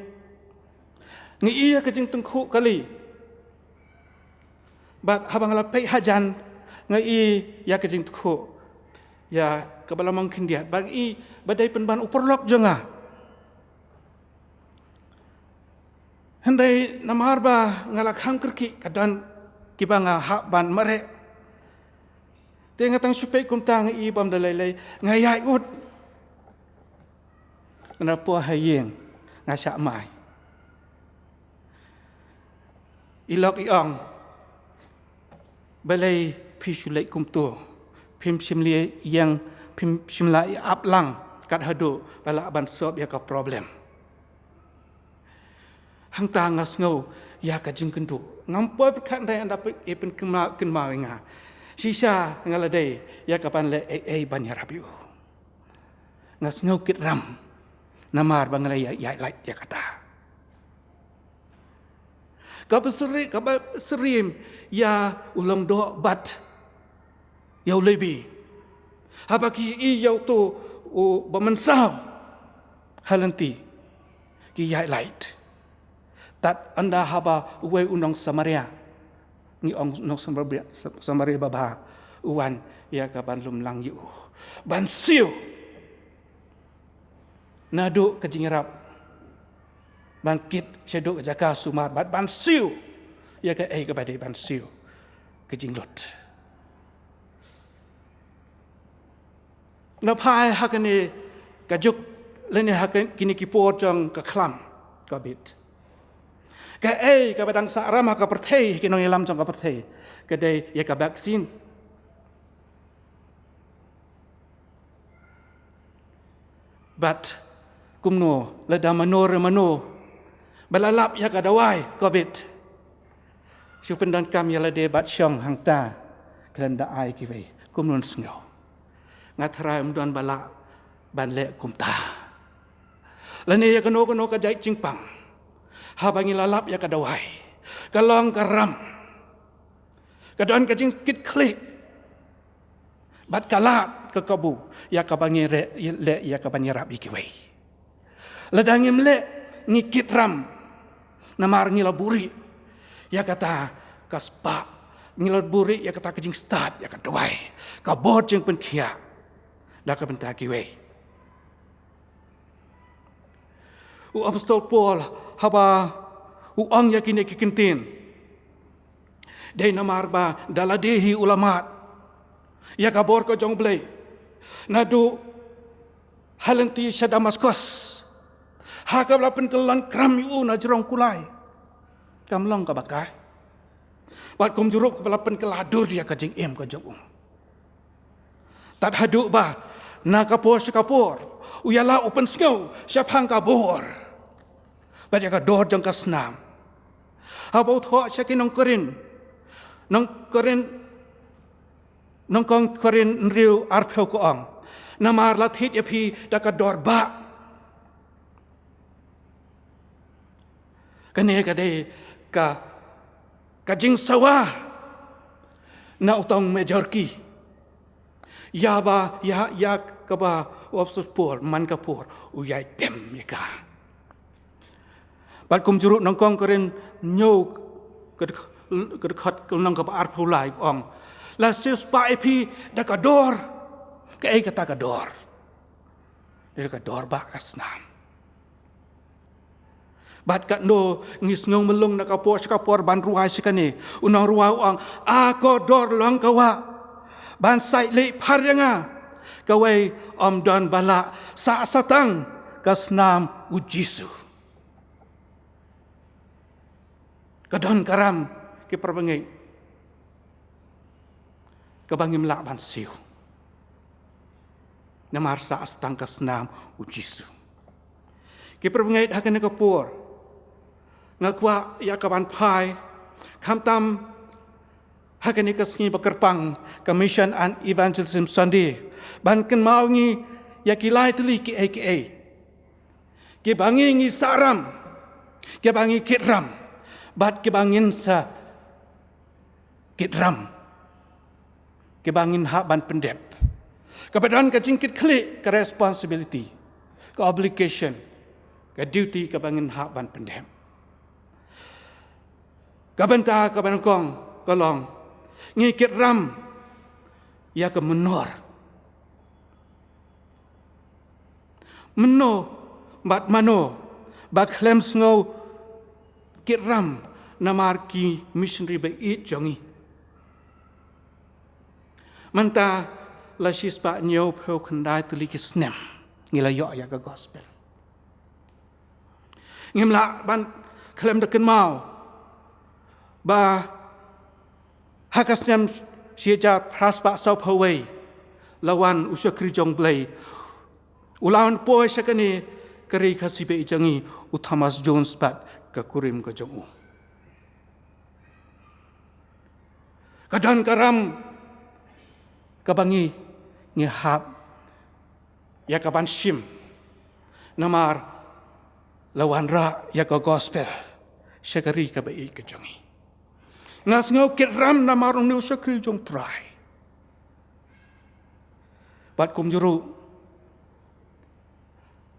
Ngi iya ka jing tengku kali. Bat habang la pei hajan ngai ya ka jing tengku. Ya kebalamang kindiat bang i badai penban uperlok jenga. Handai namar ba ngalak hang kerki kadan kibanga hak ban merek. Tengah tang supaya kumtang i bam dalai ngayai ut. Kenapa hayeng ngasak mai. Ilok iong balai pisulai kumtu. Pim simli yang pim simlai aplang kat hadu bala ban sob ya ka problem. Hang ta ngas ngau ya ka jing kendu. Ngampoi perkat dai anda pen kenma nga. Sisa ngaladai ya kapan le ban ya rabiu. Ngas ngau kit ram. Namar bangalai ya like ya kata. Serim ya ulang do bat yau lebi. Habaki i yau tu bamensau halanti ki ya light. Tat anda haba uwe unong Samaria. Ni ong unong Samaria baba uwan ya kapan lum lang yu. Ban siu naduk ke jingrap bangkit syeduk jaka sumar bat ban siu ya ke kepada ban siu ke jinglut napai hakane kajuk lene hakan kini kipor jong ke klam kabit ke kepada saram ka perthei kinong ilam jong ka perthei ke dei ya ka vaksin but kumno lada mano balalap ya kadawai covid supendan kam ya lade bat syong hangta kelanda ai kiwe kumnon sngo ngatrai umduan bala banle kumta lane ya kano ka jai cingpang habangi lalap ya kadawai kalong karam kadon ka jing kit klik bat kalat ke kabu ya kabangi le ya kabangi rap ikiwe ladangim le ngikit ram namar ngilaburi ya kata kaspa ngilaburi ya kata kejing start ya kata wai ka bod jeng penkia da ka bentaki we apostol Paul haba ang yakine kikintin dai namar ba daladehi ulamat ya ka bor ko jong blai nadu halanti sa Damaskus Hakam lapen kelan kram yu na jerong kulai. Kamlong ka bakai. Bat kum juruk lapen keladur dia kajing em ka jong. Tat haduk ba na kapor sekapor. Uyala open snow siap hang kabor. Bat ya ka dor jong ka senam. Habau tho syakin nong korin. Nong kong korin riu arpeu ko ang. Namar lathit ya pi da ka dor ba. Kene kade ka jing sawa na utang majorki ya ba ya ka ba opsus por man ka por uyai tem ya ka bat kum juru nongkong keren nyo ke khat ke nong ka ar phulai ong la sis pa epi da ka dor ka ai kata ka dor dia ka dor ba asnam Bat kat no ngis ngong melung nak kapor ban ruai sekane unang ruai ang ako dor long kawa ban sai le paryanga kawai om don bala sa satang kasnam ujisu kadon karam ke perbengai kabangim la ban siu namar sa astangkas nam ujisu. Ki perbengait hakan kapur ngakwa yakaban pai kamtam hakan ikasngi bakerpang Commission on Evangelism Sunday ban ken mau ngi yakilai teli ki aka ki bangi ngi saram ki bangi kitram bat ki bangin sa kitram ki bangin ha ban pendep kepadaan ka jingkit klik ke responsibility ke obligation ke duty ke bangin ha ban pendep kabanta ka banangkong kolong ngi kitram ya ke menor bat mano bat klem snow kitram namar ki missionary ba it jongi manta la shispa nyo pho khandai tuli ki snem ngila yo ya ka gospel ngimla ban klem de ken mau ba hakasnem sieja praspa sau phawei lawan usakri jong blai ulawan po sakani kari khasibe jangi u Thomas Jones pat ka kurim ka jongu kadan karam kabangi ngihap ya kaban shim namar lawan ra ya ka gospel syakari ka bai ka jangi ngas ngau kiram namar nu syakri jong try bat kum juru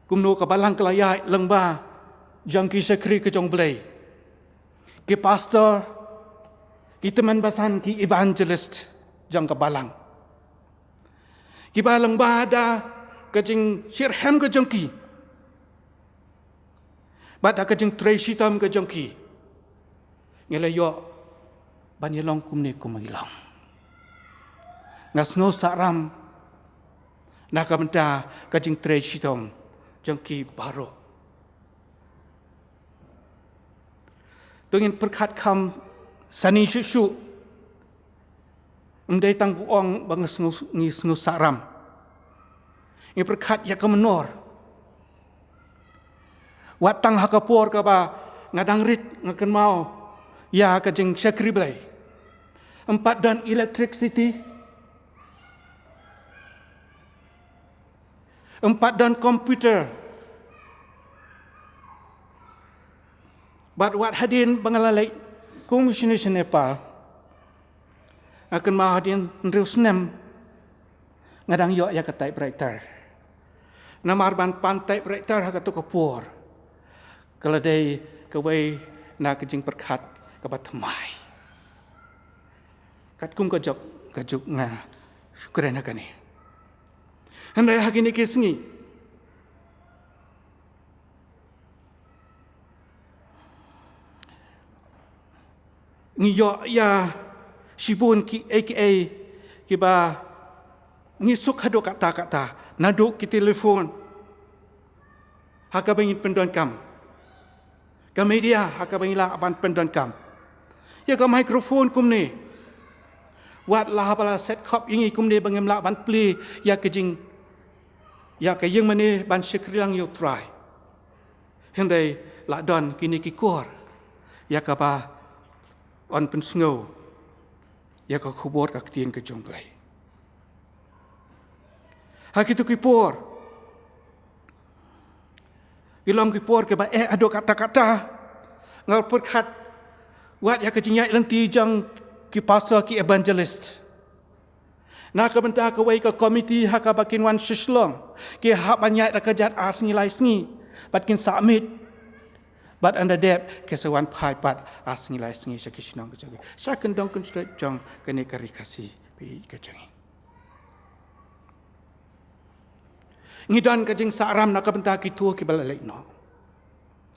kumno ka balang kelayai lengba jang ki sekri ke jong blai ki pastor ki teman basan ki evangelist jang ka balang ki balang ba da ka jing sirhem ka jong ki bat ka jing tracy tam ka jong ki ngela yo ban yelong kumne kumangilong ngas ngo saram nakamenta ka jing tracy tam jangki baru. Dengan perkat kam sani susu, mendai tanggu ong bangas ngi saram. Ini perkat ya kemenor. Watang hakapor ka ba ngadang rit ngakan mau ya ka jeng syakri blai. 4 dan electricity. 4 dan komputer. But what hadin bangalalay komisioner sa Nepal akan mahadin rius nem ngadang yo ya ka typewriter. Namarban pan typewriter ha ka to kapor. Kaladay kaway na kajing perkat ka batmay. Kat kum ka juk nga syukran ha kani. Handai hakini kisngi. Ngiyo ya sibun ki aka kiba ngisuk hado kata-kata naduk ki telefon. Haka bangin pendon kam. Ka media haka bangila aban pendon kam. Ya ka mikrofon kum ni. Wat lah bala set kop ingi kum ni bangim la ban play ya kejing ya ke yang mana ban syakrilang yo try hendai la don kini ki kor ya ka ba on pen snow ya ka khubor ka tien ke jonglai ha kitu ki por ilong ki por ke ba ado kata-kata ngal perkat wat ya ke jinyai lenti jang ki pastor ki evangelist na ka benta ka wai ka komiti ha ka bakin wan shislong ke ha banyak da kajat as ngilai sngi batkin submit bat anda dep ke sewan pai pat as ngilai sngi syakishnong ka jagi saken dong kun straight jong kene kari kasi pi ka jangi ngidan ka jing saram na ka benta ki tu ki balalai no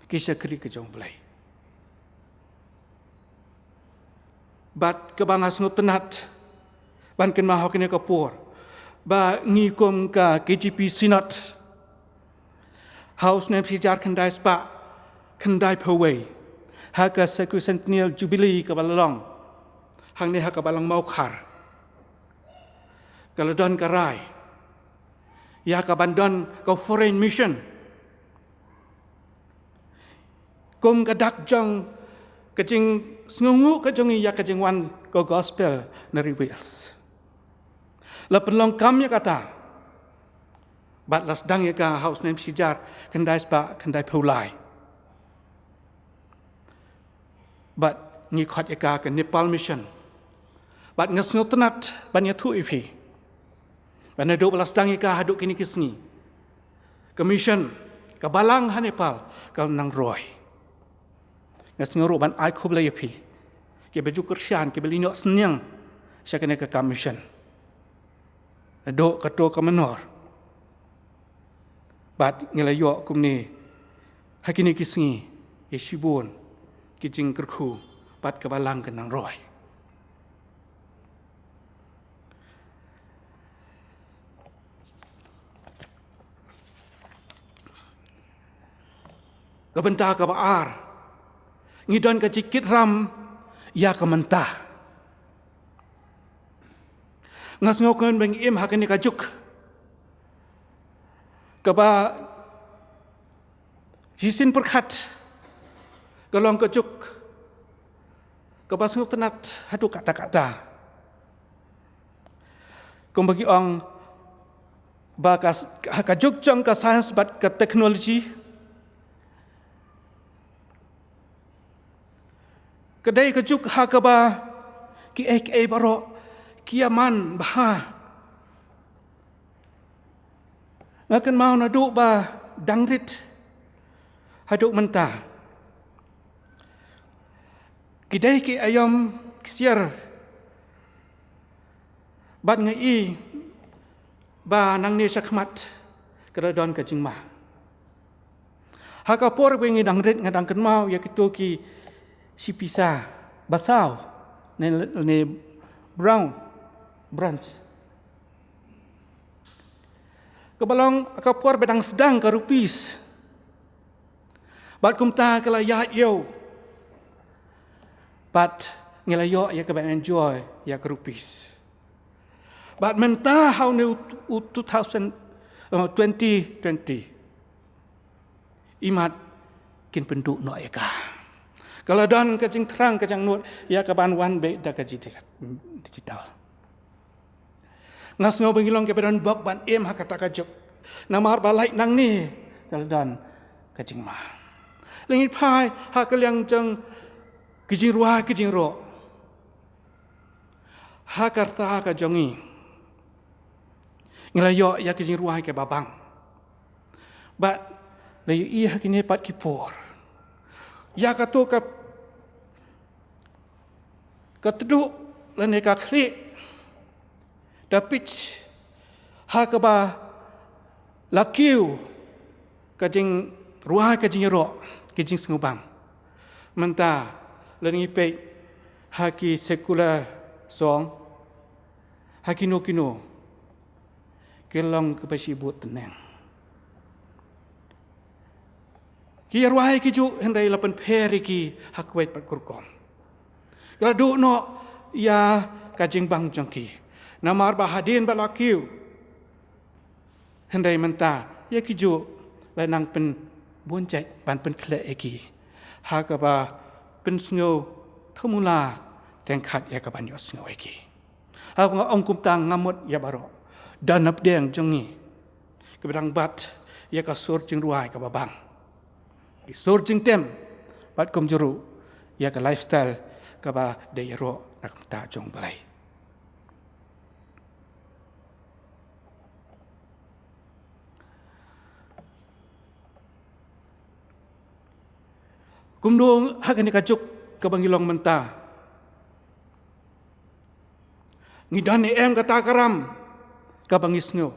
ki syakri ka jong blai bat ke bangas ngutenat ban ken mahau kene kapur ba ngikom ka KGP Synod House nem sijar kendai spa kendai pawai ha ka sekucentennial jubilee ka balalong hang ni ha ka balang mau khar kaladon karai ya ka bandon ka foreign mission kum ka dak jong ka jing sngungu ka jong ya ka jing wan ka gospel na reveals la penlong kam ya kata bat las dang ya ka house name sijar kendai spa kendai pulai bat ngi khot ya ka Nepal mission bat ngas ngotenat ban ya thu ipi ban do las dang ya ka haduk kini kisngi commission ka balang ha Nepal kal nang roy ngas ngoro ban ai khub la ipi ke baju kersian ke belinyo senyang syakane ka commission do kato ka menor bat ngelayo kumni hakini kisngi yeshibun kijing kerku bat kabalang kenang roy kabenta ka baar ngidon ka cikit ram ya ka mentah ngas ngokon beng im hakini ka juk kaba hisin perkhat galong kejuk kaba sunguk tenat hadu kata-kata kumbagi ong bakas kajuk jong ka sains bat ka teknologi kedai kejuk hakaba ki baro kiaman bah ngakan mau naduk ba dangrit haduk mentah kidai ki ayam siar bat ngai ba nang ne sakmat keradon ka jingma hakapor wengi dangrit ngadang kan mau ya kitu ki si pisa basau ne brown branch kebalong kapur bedang sedang ke rupis bat kumta kala yahat yo bat ngelayo ya ke enjoy ya ke rupis bat mentah how new 2020 imat kin penduk no ya ka kalau dan kajing terang kajang nut ya ke ban wan be da digital ngas ngau bengilong ke bedan bak ban em ha kata kajuk namar balai nang ni kaldan kajing ma lengit pai ha kaliang jeng kijing ruah kijing ro ha karta ka jongi ngelayo ya kijing ruah ke babang bat layu i ha kini pat kipor ya katu ka kateduk lene ka klik dapit hakaba lakiu kajing ruah kajing ro kajing sengubang menta lengi pe haki sekula song haki no kino kelong ke pasibut tenang ki ruah ki ju hendai lapan peri ki hakwait pat kurkom gradu no ya kajing bang jongki namar bahadin balakiu hendai menta ya kiju lanang pen boncet ban pen kle eki hakaba pen sngo thumula tengkhat ya ka ban yo sngo eki ha ong kum tang ngamut ya baro danap deng jongi keberang bat ya ka sur jing ruai ka babang sur jing tem bat kum juru ya ka lifestyle ka ba de ro nak ta jong balai kumdung hakani kajuk kabangilong menta ngidan em kata karam kabangis ngo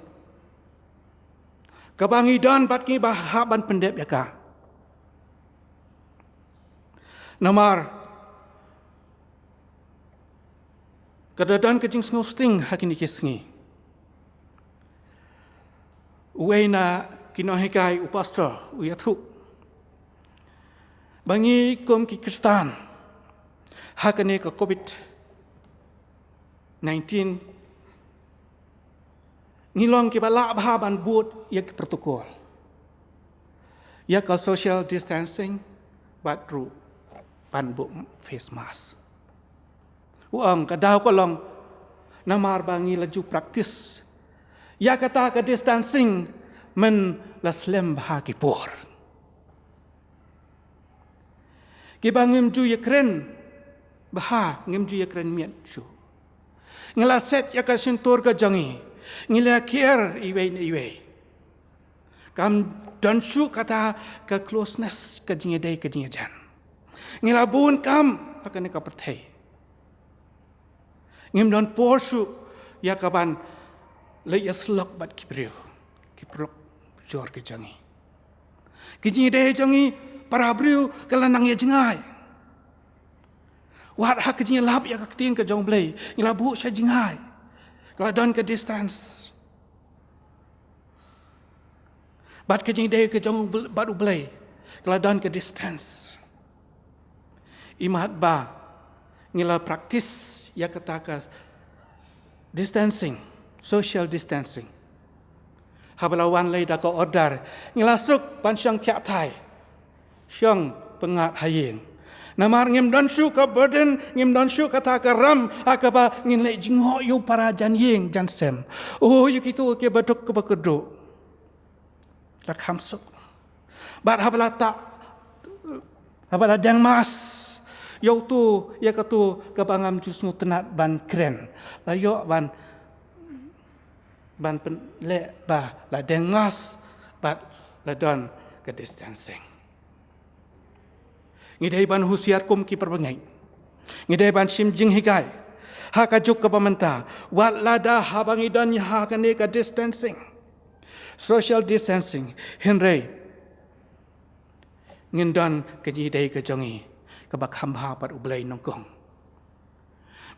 kabangidan batki bahaban pendep yaka namar kadadan kajing sngo sting hakini kisngi uwaina kinohikai upastra uyathu bangi kum ki Kristan hakane ka COVID-19 ngilong ki bala bah ban buat yak protokol yak social distancing bat ru ban bu face mask uang kadaw ko long namar bangi laju praktis ya kata ka distancing men laslem bah ki por ki bangim ju yakren bah ngim ju yakren miat ju ngela set ya ka sintur ka jangi ngila kier iwe kam dan shu kata ka closeness ka jinga dai ka jinga jan ngila bun kam akan ka perthai ngim don porshu ya kaban le yaslok bat kipriu kiprok jor ke jangi ki jinga dai jangi para briu kalanang ya jingai wat hak jinga lap ya ka tin ka jong blai ngila bu sha jingai kalau don ke distance, bat ke jing day ke jong baru belai. Kalau don ke distance, imat ba ngila praktis ya kata ke distancing, social distancing. Habalawan lay dah ko order ngila suk pan syang tiak thai, syang pengat haying. Namar ngim don shu ka burden ngim don shu kata ka ram akaba ngin le jingho yu para jan ying jan sem oh yu kitu ke baduk ke bakedu la khamsuk bat habala ta habala dang mas yo tu ya ka tu ka bangam jusnu tenat ban kren la yo ban pen le ba la dang mas bat la don ke distancing ngidai ban husiar kum ki perbengai ngidai ban sim jing higai ha ka juk ka pamenta wat lada habangi dan ha ka ne ka distancing social distancing henrei ngindan ka ngidai ka jongi ka bak ham ha pat ublai nongkong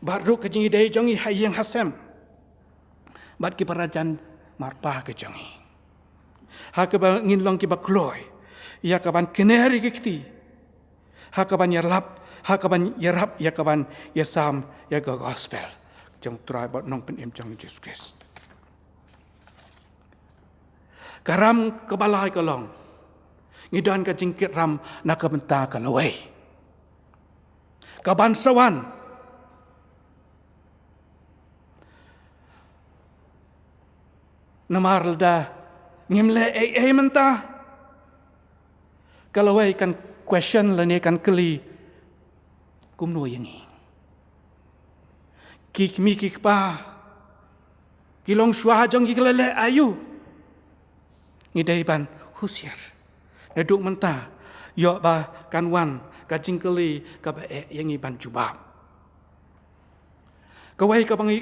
baru ka ngidai jongi hayeng hasem bat ki parajan marpa ka jongi ha ka ngin long ki bakloi ya ka ban keneri ki hakaban yarlap, hakaban yarap, yakaban yasam, yaga gospel. Jang try bot nong pen jang Jesus Christ. Karam kebalai kalong. Ngidan ka jingkit ram nakabenta kalaway. Kaban sawan. Namar leda ngimle menta. Kalaway kan question lani kan keli kumno yangi kik mi kik pa kilong shwa jong kiklele ayu ngidai ban husiar neduk menta yo ba kan wan ka jingkeli ka ba yangi ban jubab kawai ka bangi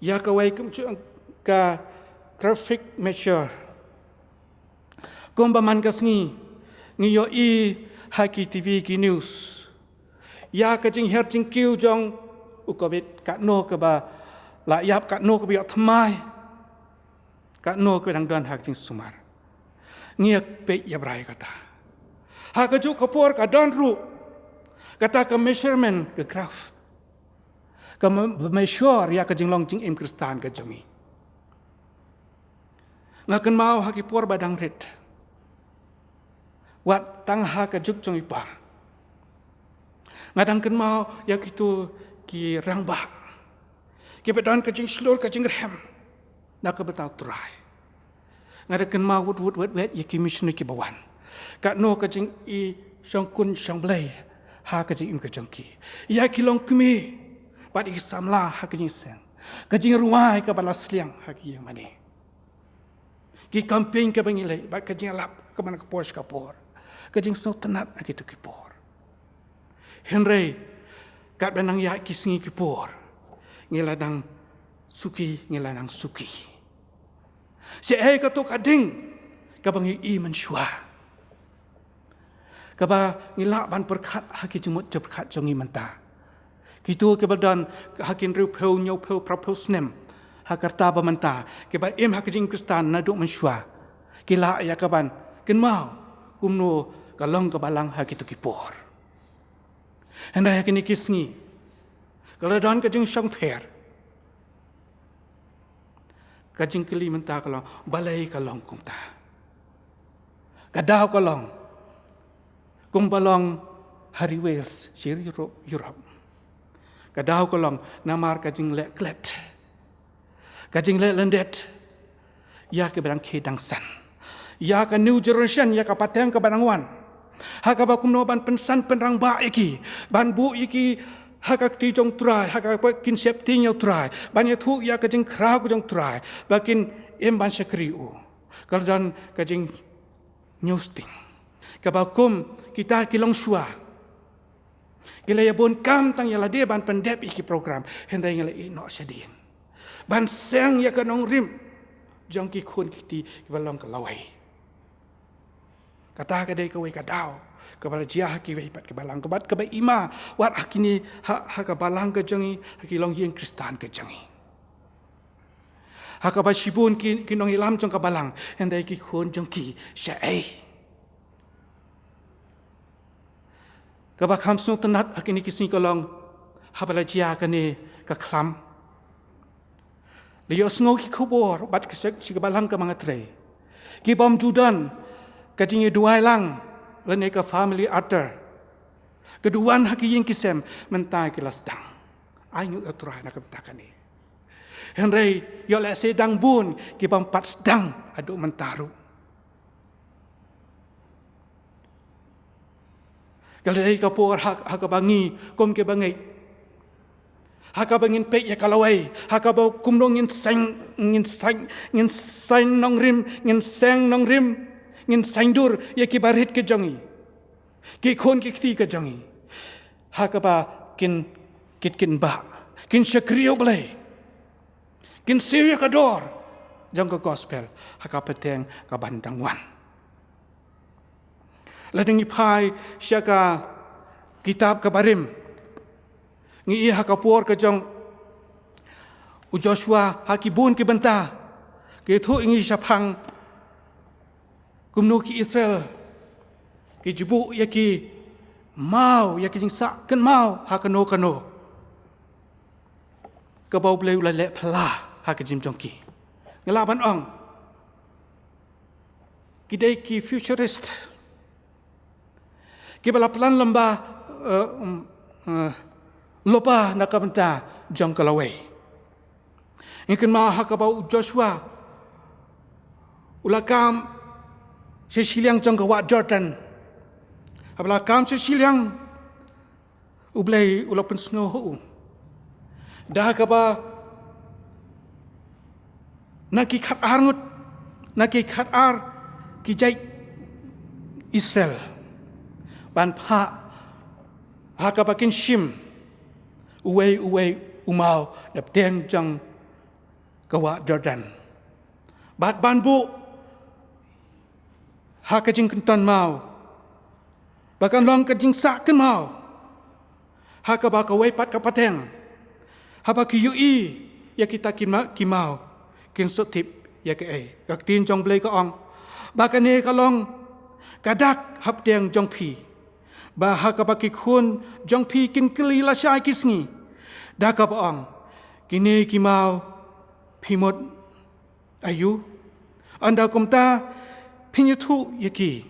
ya kawai ka graphic measure Kumbaman kasngi ngiyo haki TV ki news ya ka jing her jing kiu jong ukabit ka no ka ba la yap ka no ka bi thmai ka no ka dang don hak jing sumar ngiak pe ya brai kata ha ka ju kapor ka don ru kata ka measurement ka graph ka measure ya ka jing long jing im kristan ka jongi ngakan mau haki por badang red wat tang ha ka juk jong ipa ngadang ken mau ya kitu ki rangba ki bedan ka jing slur ka jing rem nak ka betau try ngadang ken mau wet ya ki mission ki bawan ka no ka jing i song kun song blai ha ka jing im ka jong ki ya ki long kmi pat i samla ha ka jing sen ka jing ruai ka balas liang ha ki yang mani ki campaign ka bangilai ba ka jing lap ka mana ka posh ka por kajing so tenat akitu kipor henrei kat benang ya kisngi kipor ngiladang suki si ka to kading ka bangi i mensyua ka ba ngila ban perkhat haki jumut perkhat jongi menta kitu ke badan hakin riu peu nyau peu propose nem hakarta ba menta ke ba im hakijing kristan na do mensyua kila ya kaban ken mau kumno kalong kabalang hakitu kipor. Hendak yakini kisngi. Kalau dan kajing syang per. kajing keli mentah kalong balai kalong kum ta kadau kalong kum balong hari Wales sir Europe kadau kalong namar kajing lek klet kajing lek lendet ya ke barang kedang san ya ke new generation ya ke pateng ke barang wan haka ba kumno ban pensan penrang ba iki ban bu iki haka ti jong trai haka kin sep ti nyau trai ban ya thu ya kajing krau jong trai bakin em ban sakriu kaldan kajing newsting kabakum kita kilong shua kila ya bon kam tang ya la de ban pendep iki program hendai ngala ino sadin ban seng ya kanong rim jong ki khun kiti balong kalawai kata kadai kawai kadau kabala jiah ki wei pat kabalang kabat kabai ima wat akini ha kabalang ke jangi hakilong yin kristan ke jangi ha kabashibun ki kinong ilam jong kabalang hendai ki khun jong ki syai kabak ham snu tanat akini kisni kolong habala jiah kani ka khlam liyo sngo ki khobor bat kisek si kabalang ka mga tre ki bom judan kajing dua lang lene ka family ater keduan haki yang kisem mentai kelas dang ayu atrah nak mentakani henry yo le sedang bun ki pampat sedang aduk mentaru kalai ka por hak bangi kom ke bangai haka bangin pe ya kalawai haka ba kumdong ngin sang nong rim ngin sang nong rim ngin saindur ya ki barit ke jangi ki khon ki khti ke jangi hakaba kin ba kin shakriyo blai kin seria kador jang ka gospel hakapa teng ka bandang wan lading ipai syaka kitab kabarim ngi hakapor ke jang u Joshua hakibun ki benta ke thu ingi syapang kumno ki Israel ki jibu ya ki mau ya ki jingsa kan mau ha kano ka bau bleu la le phla ha ka jim jongki ngala ban ong ki dei ki futurist ki bala plan lamba lopa nakabenta jong kalawai ingin ma ha ka bau Joshua ulakam sesiliang jong kawa Jordan abla kam sesiliang ublai ulapen snow hu dah kaba naki khat arngut naki khat ar ki jai Israel ban pha ha kaba kin shim uwei umau dap teng jong kawa Jordan bat banbu ha kajing kentan mau bahkan long kajing sak kan mau ha ka ba ka wei pat ka pateng ha ba ki ui ya kita ki mau kin sotip ya ke ai ka tin jong blai ka ong ba ka ne ka long kadak hap deng jong pi ba ha ka ba ki khun jong pi kin kli la shai kisngi da ka ba ong kini ki mau phimot ayu anda kumta Pinyatu yaki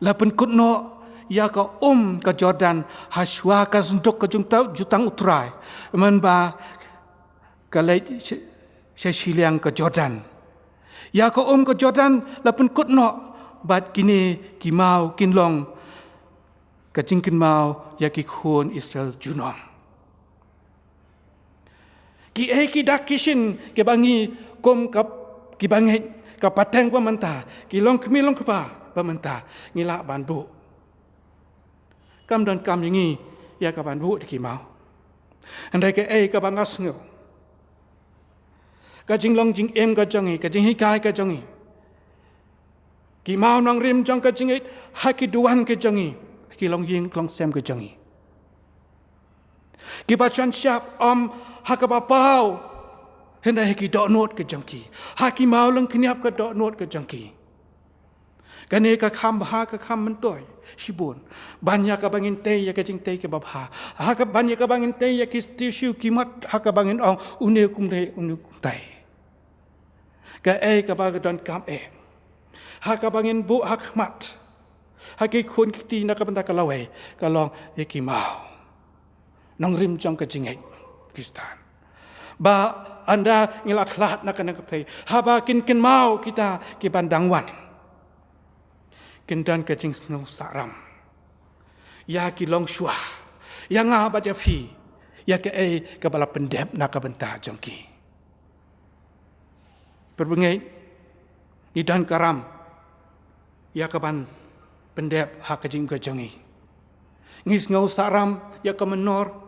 lapen kutno ya ka ka Jordan haswa ka suntuk ka jutang utrai man ba kalai sesiliang ka Jordan ya ka ka Jordan lapen kutno bat kini kimau kinlong ka jingkin mau yaki khun Israel junom ki ki dakishin ke bangi kom kap ki bangi ka pateng pa manta ki long kmilong pa manta ngila banbu kam dan kam yangi ya ka banbu ki mau andai ke ka bangas ngo ka jinglong jing em ka jangi ka jing hikai ka jangi ki mau nang rim jang ka jing ha ki duan ka jangi ki long ying klong sem ka jangi ki bachan siap hakaba pau hendak ki dok not ke jangki haki mau lang kniap ke dok not ke jangki kane ka kham ha ka kham mentoi shibun banyak ka bangin te ya ka jing te ke babha ha ka banyak ka bangin te ya ki stiu kimat ha ka bangin ong une kum re une kum tai ka ka ba don kam ha ka bangin bu hak mat ha ki khun ki na ka banda ka lawe ka long ye ki mau nong rim jong ka jing Kristan ba anda ngilaklat nak nak tai haba kin mau kita ki bandang wan kin dan ka jing snow saram ya ki long shua ya nga ba ja phi ya ke ka bala pendep nak ka benta jong ki perbengai ni dan karam ya ka ban pendep ha ka jing ka jongi ngis ngau saram ya ka menor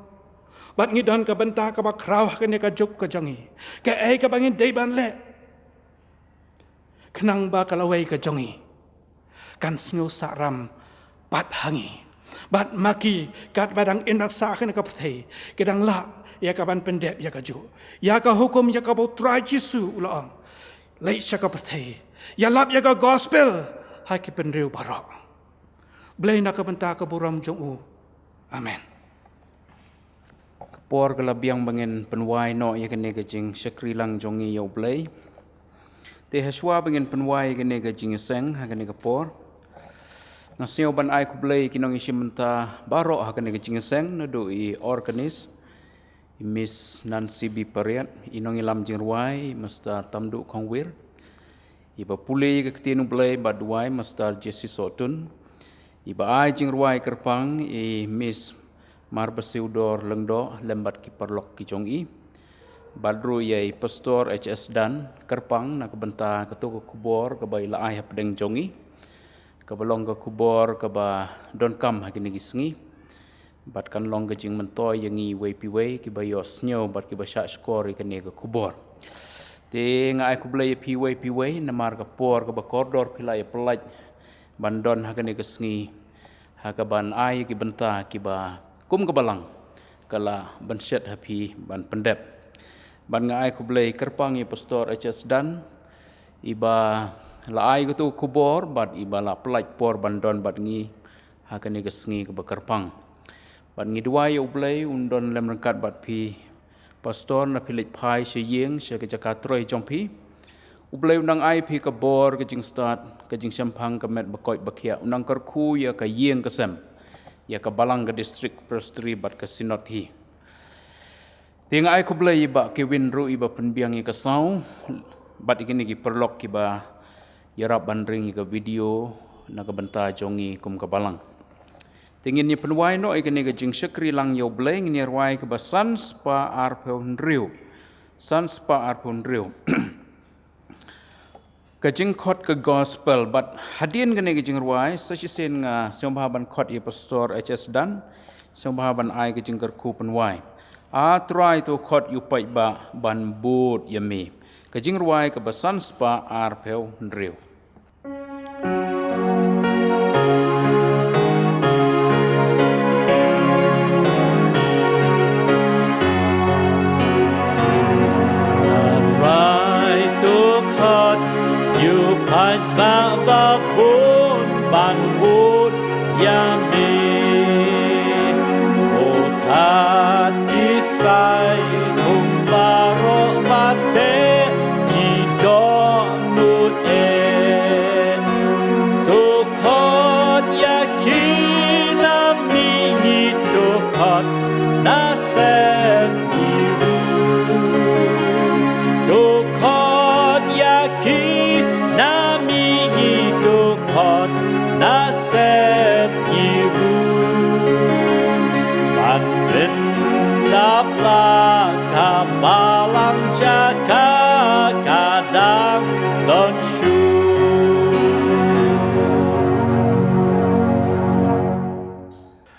bat ngidan ka benta ka bakraw ka ne ka juk ka jongi ka ka bangin dei ban le kenang ba ka lawai ka jongi kan snyo saram bat hangi bat maki kat badang enak sa ka ne ka pthei kedang la ya ka ban pendep ya ka ju ya ka hukum ya ka bo try jisu ulang lai sya ka pthei ya lap ya ka gospel ha ki penreu barok blai na ka benta ka buram jong u amen por kala biang bangin penwai no ya kene ke jing Shakri lang jongi yo blai te haswa bangin penwai kene ke jing seng ha kene ke por ngasio ban ai ku blai kinong isimenta baro ha kene ke jing seng no do I organis Miss Nancy B Pariat inong ilam jing ruai Mr Tamdu Kongwir iba pulei ke ketinu blai badwai Mr Jesse Sotun iba ai jing ruai kerpang Miss Marbasiudor lengdo lembat ki perlok ki jongi badru yai pastor HS dan kerpang nak benta ketu ke kubor ke bai laai pedeng jongi ke belong ke kubor ke ba don kam hakini gisngi bat kan long ke jing mentoy yangi wei ki bayos nyo bat ki basha skor ke ne ke kubor te ngai ku blai pi wei namar ke por ke ba kordor pilai pelaj bandon hakini gisngi hakaban ai ki benta ki ba kum ke balang kala ban syet happy ban pendep ban ngai ku blai kerpang I pastor HS dan iba laai ku tu kubor bat iba la pelaj por bandon bat ngi hakani gesngi ke kerpang bat ngi dua yo blai undon lem rangkat bat pi pastor na pilit pai se yeng se ke jakatroi jompi ublai undang ai pi ke bor ke jing start ke jing sampang ke met bakoi bakia undang kerku ya ke yeng kesem ya ke balang ke distrik prostri bat ke sinot hi tinga ai ku blai ba ke winru iba penbiang ke sau bat ikini ki perlok ki ba yarap bandring ke video na ke benta jongi kum ke balang tingin ni penwai no ikini ke jing Shakri lang yo blai ngini ruai ke ba sans pa arpon riu kajing khot ke gospel but hadin kene kajing ruai sasisen nga sombaban khot ye pastor HS dan sombaban ai kajing kerku penwai a try to khot yu pai ba ban bud yami kajing ruai ke basan spa arpeu ndriu Pat ba bun ban bun yami otat kisai kumbaro bate hidonut tukot yakinami ni tukot nasem iru tukot yakin nami ngidukot nasib ibu bandendaplah kabalang jaka kadang don shu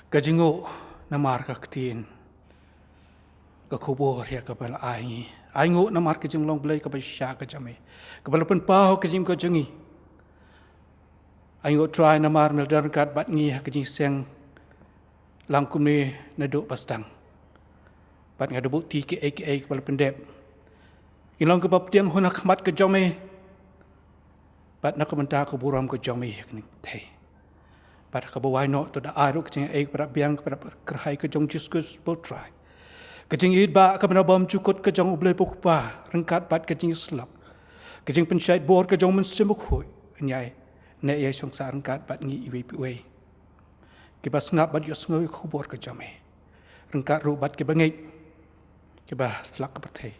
kajingo namar kaktin kakubor ya kapal ai ngo namar kajing long blai kapal sya kajame kapal pen pau kajing ko jongi ngo try namar meldan kat bat ngi kajing seng langkum ni naduk pastang bat ngada bukti ke kapal pendep ilong ke bab tiang huna khmat ke jome bat nak menta ke buram ke jome ni thei pada kabawai no to da aru kecing ek pada biang pada kerhai ke jong Jesus potrai kecing idba ke bom cukut ke jong ublei pokpa rengkat pat kecing selap kecing pensyait bor ke jong mensemuk hui nyai ne ye song sa rengkat pat ngi iwi piwe kibas ngap bat yos ngoi khubor ke jome rengkat ru bat ke bangei kibas selak ke perthai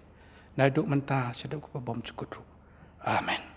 na duk menta sedok ke bom cukut ru amen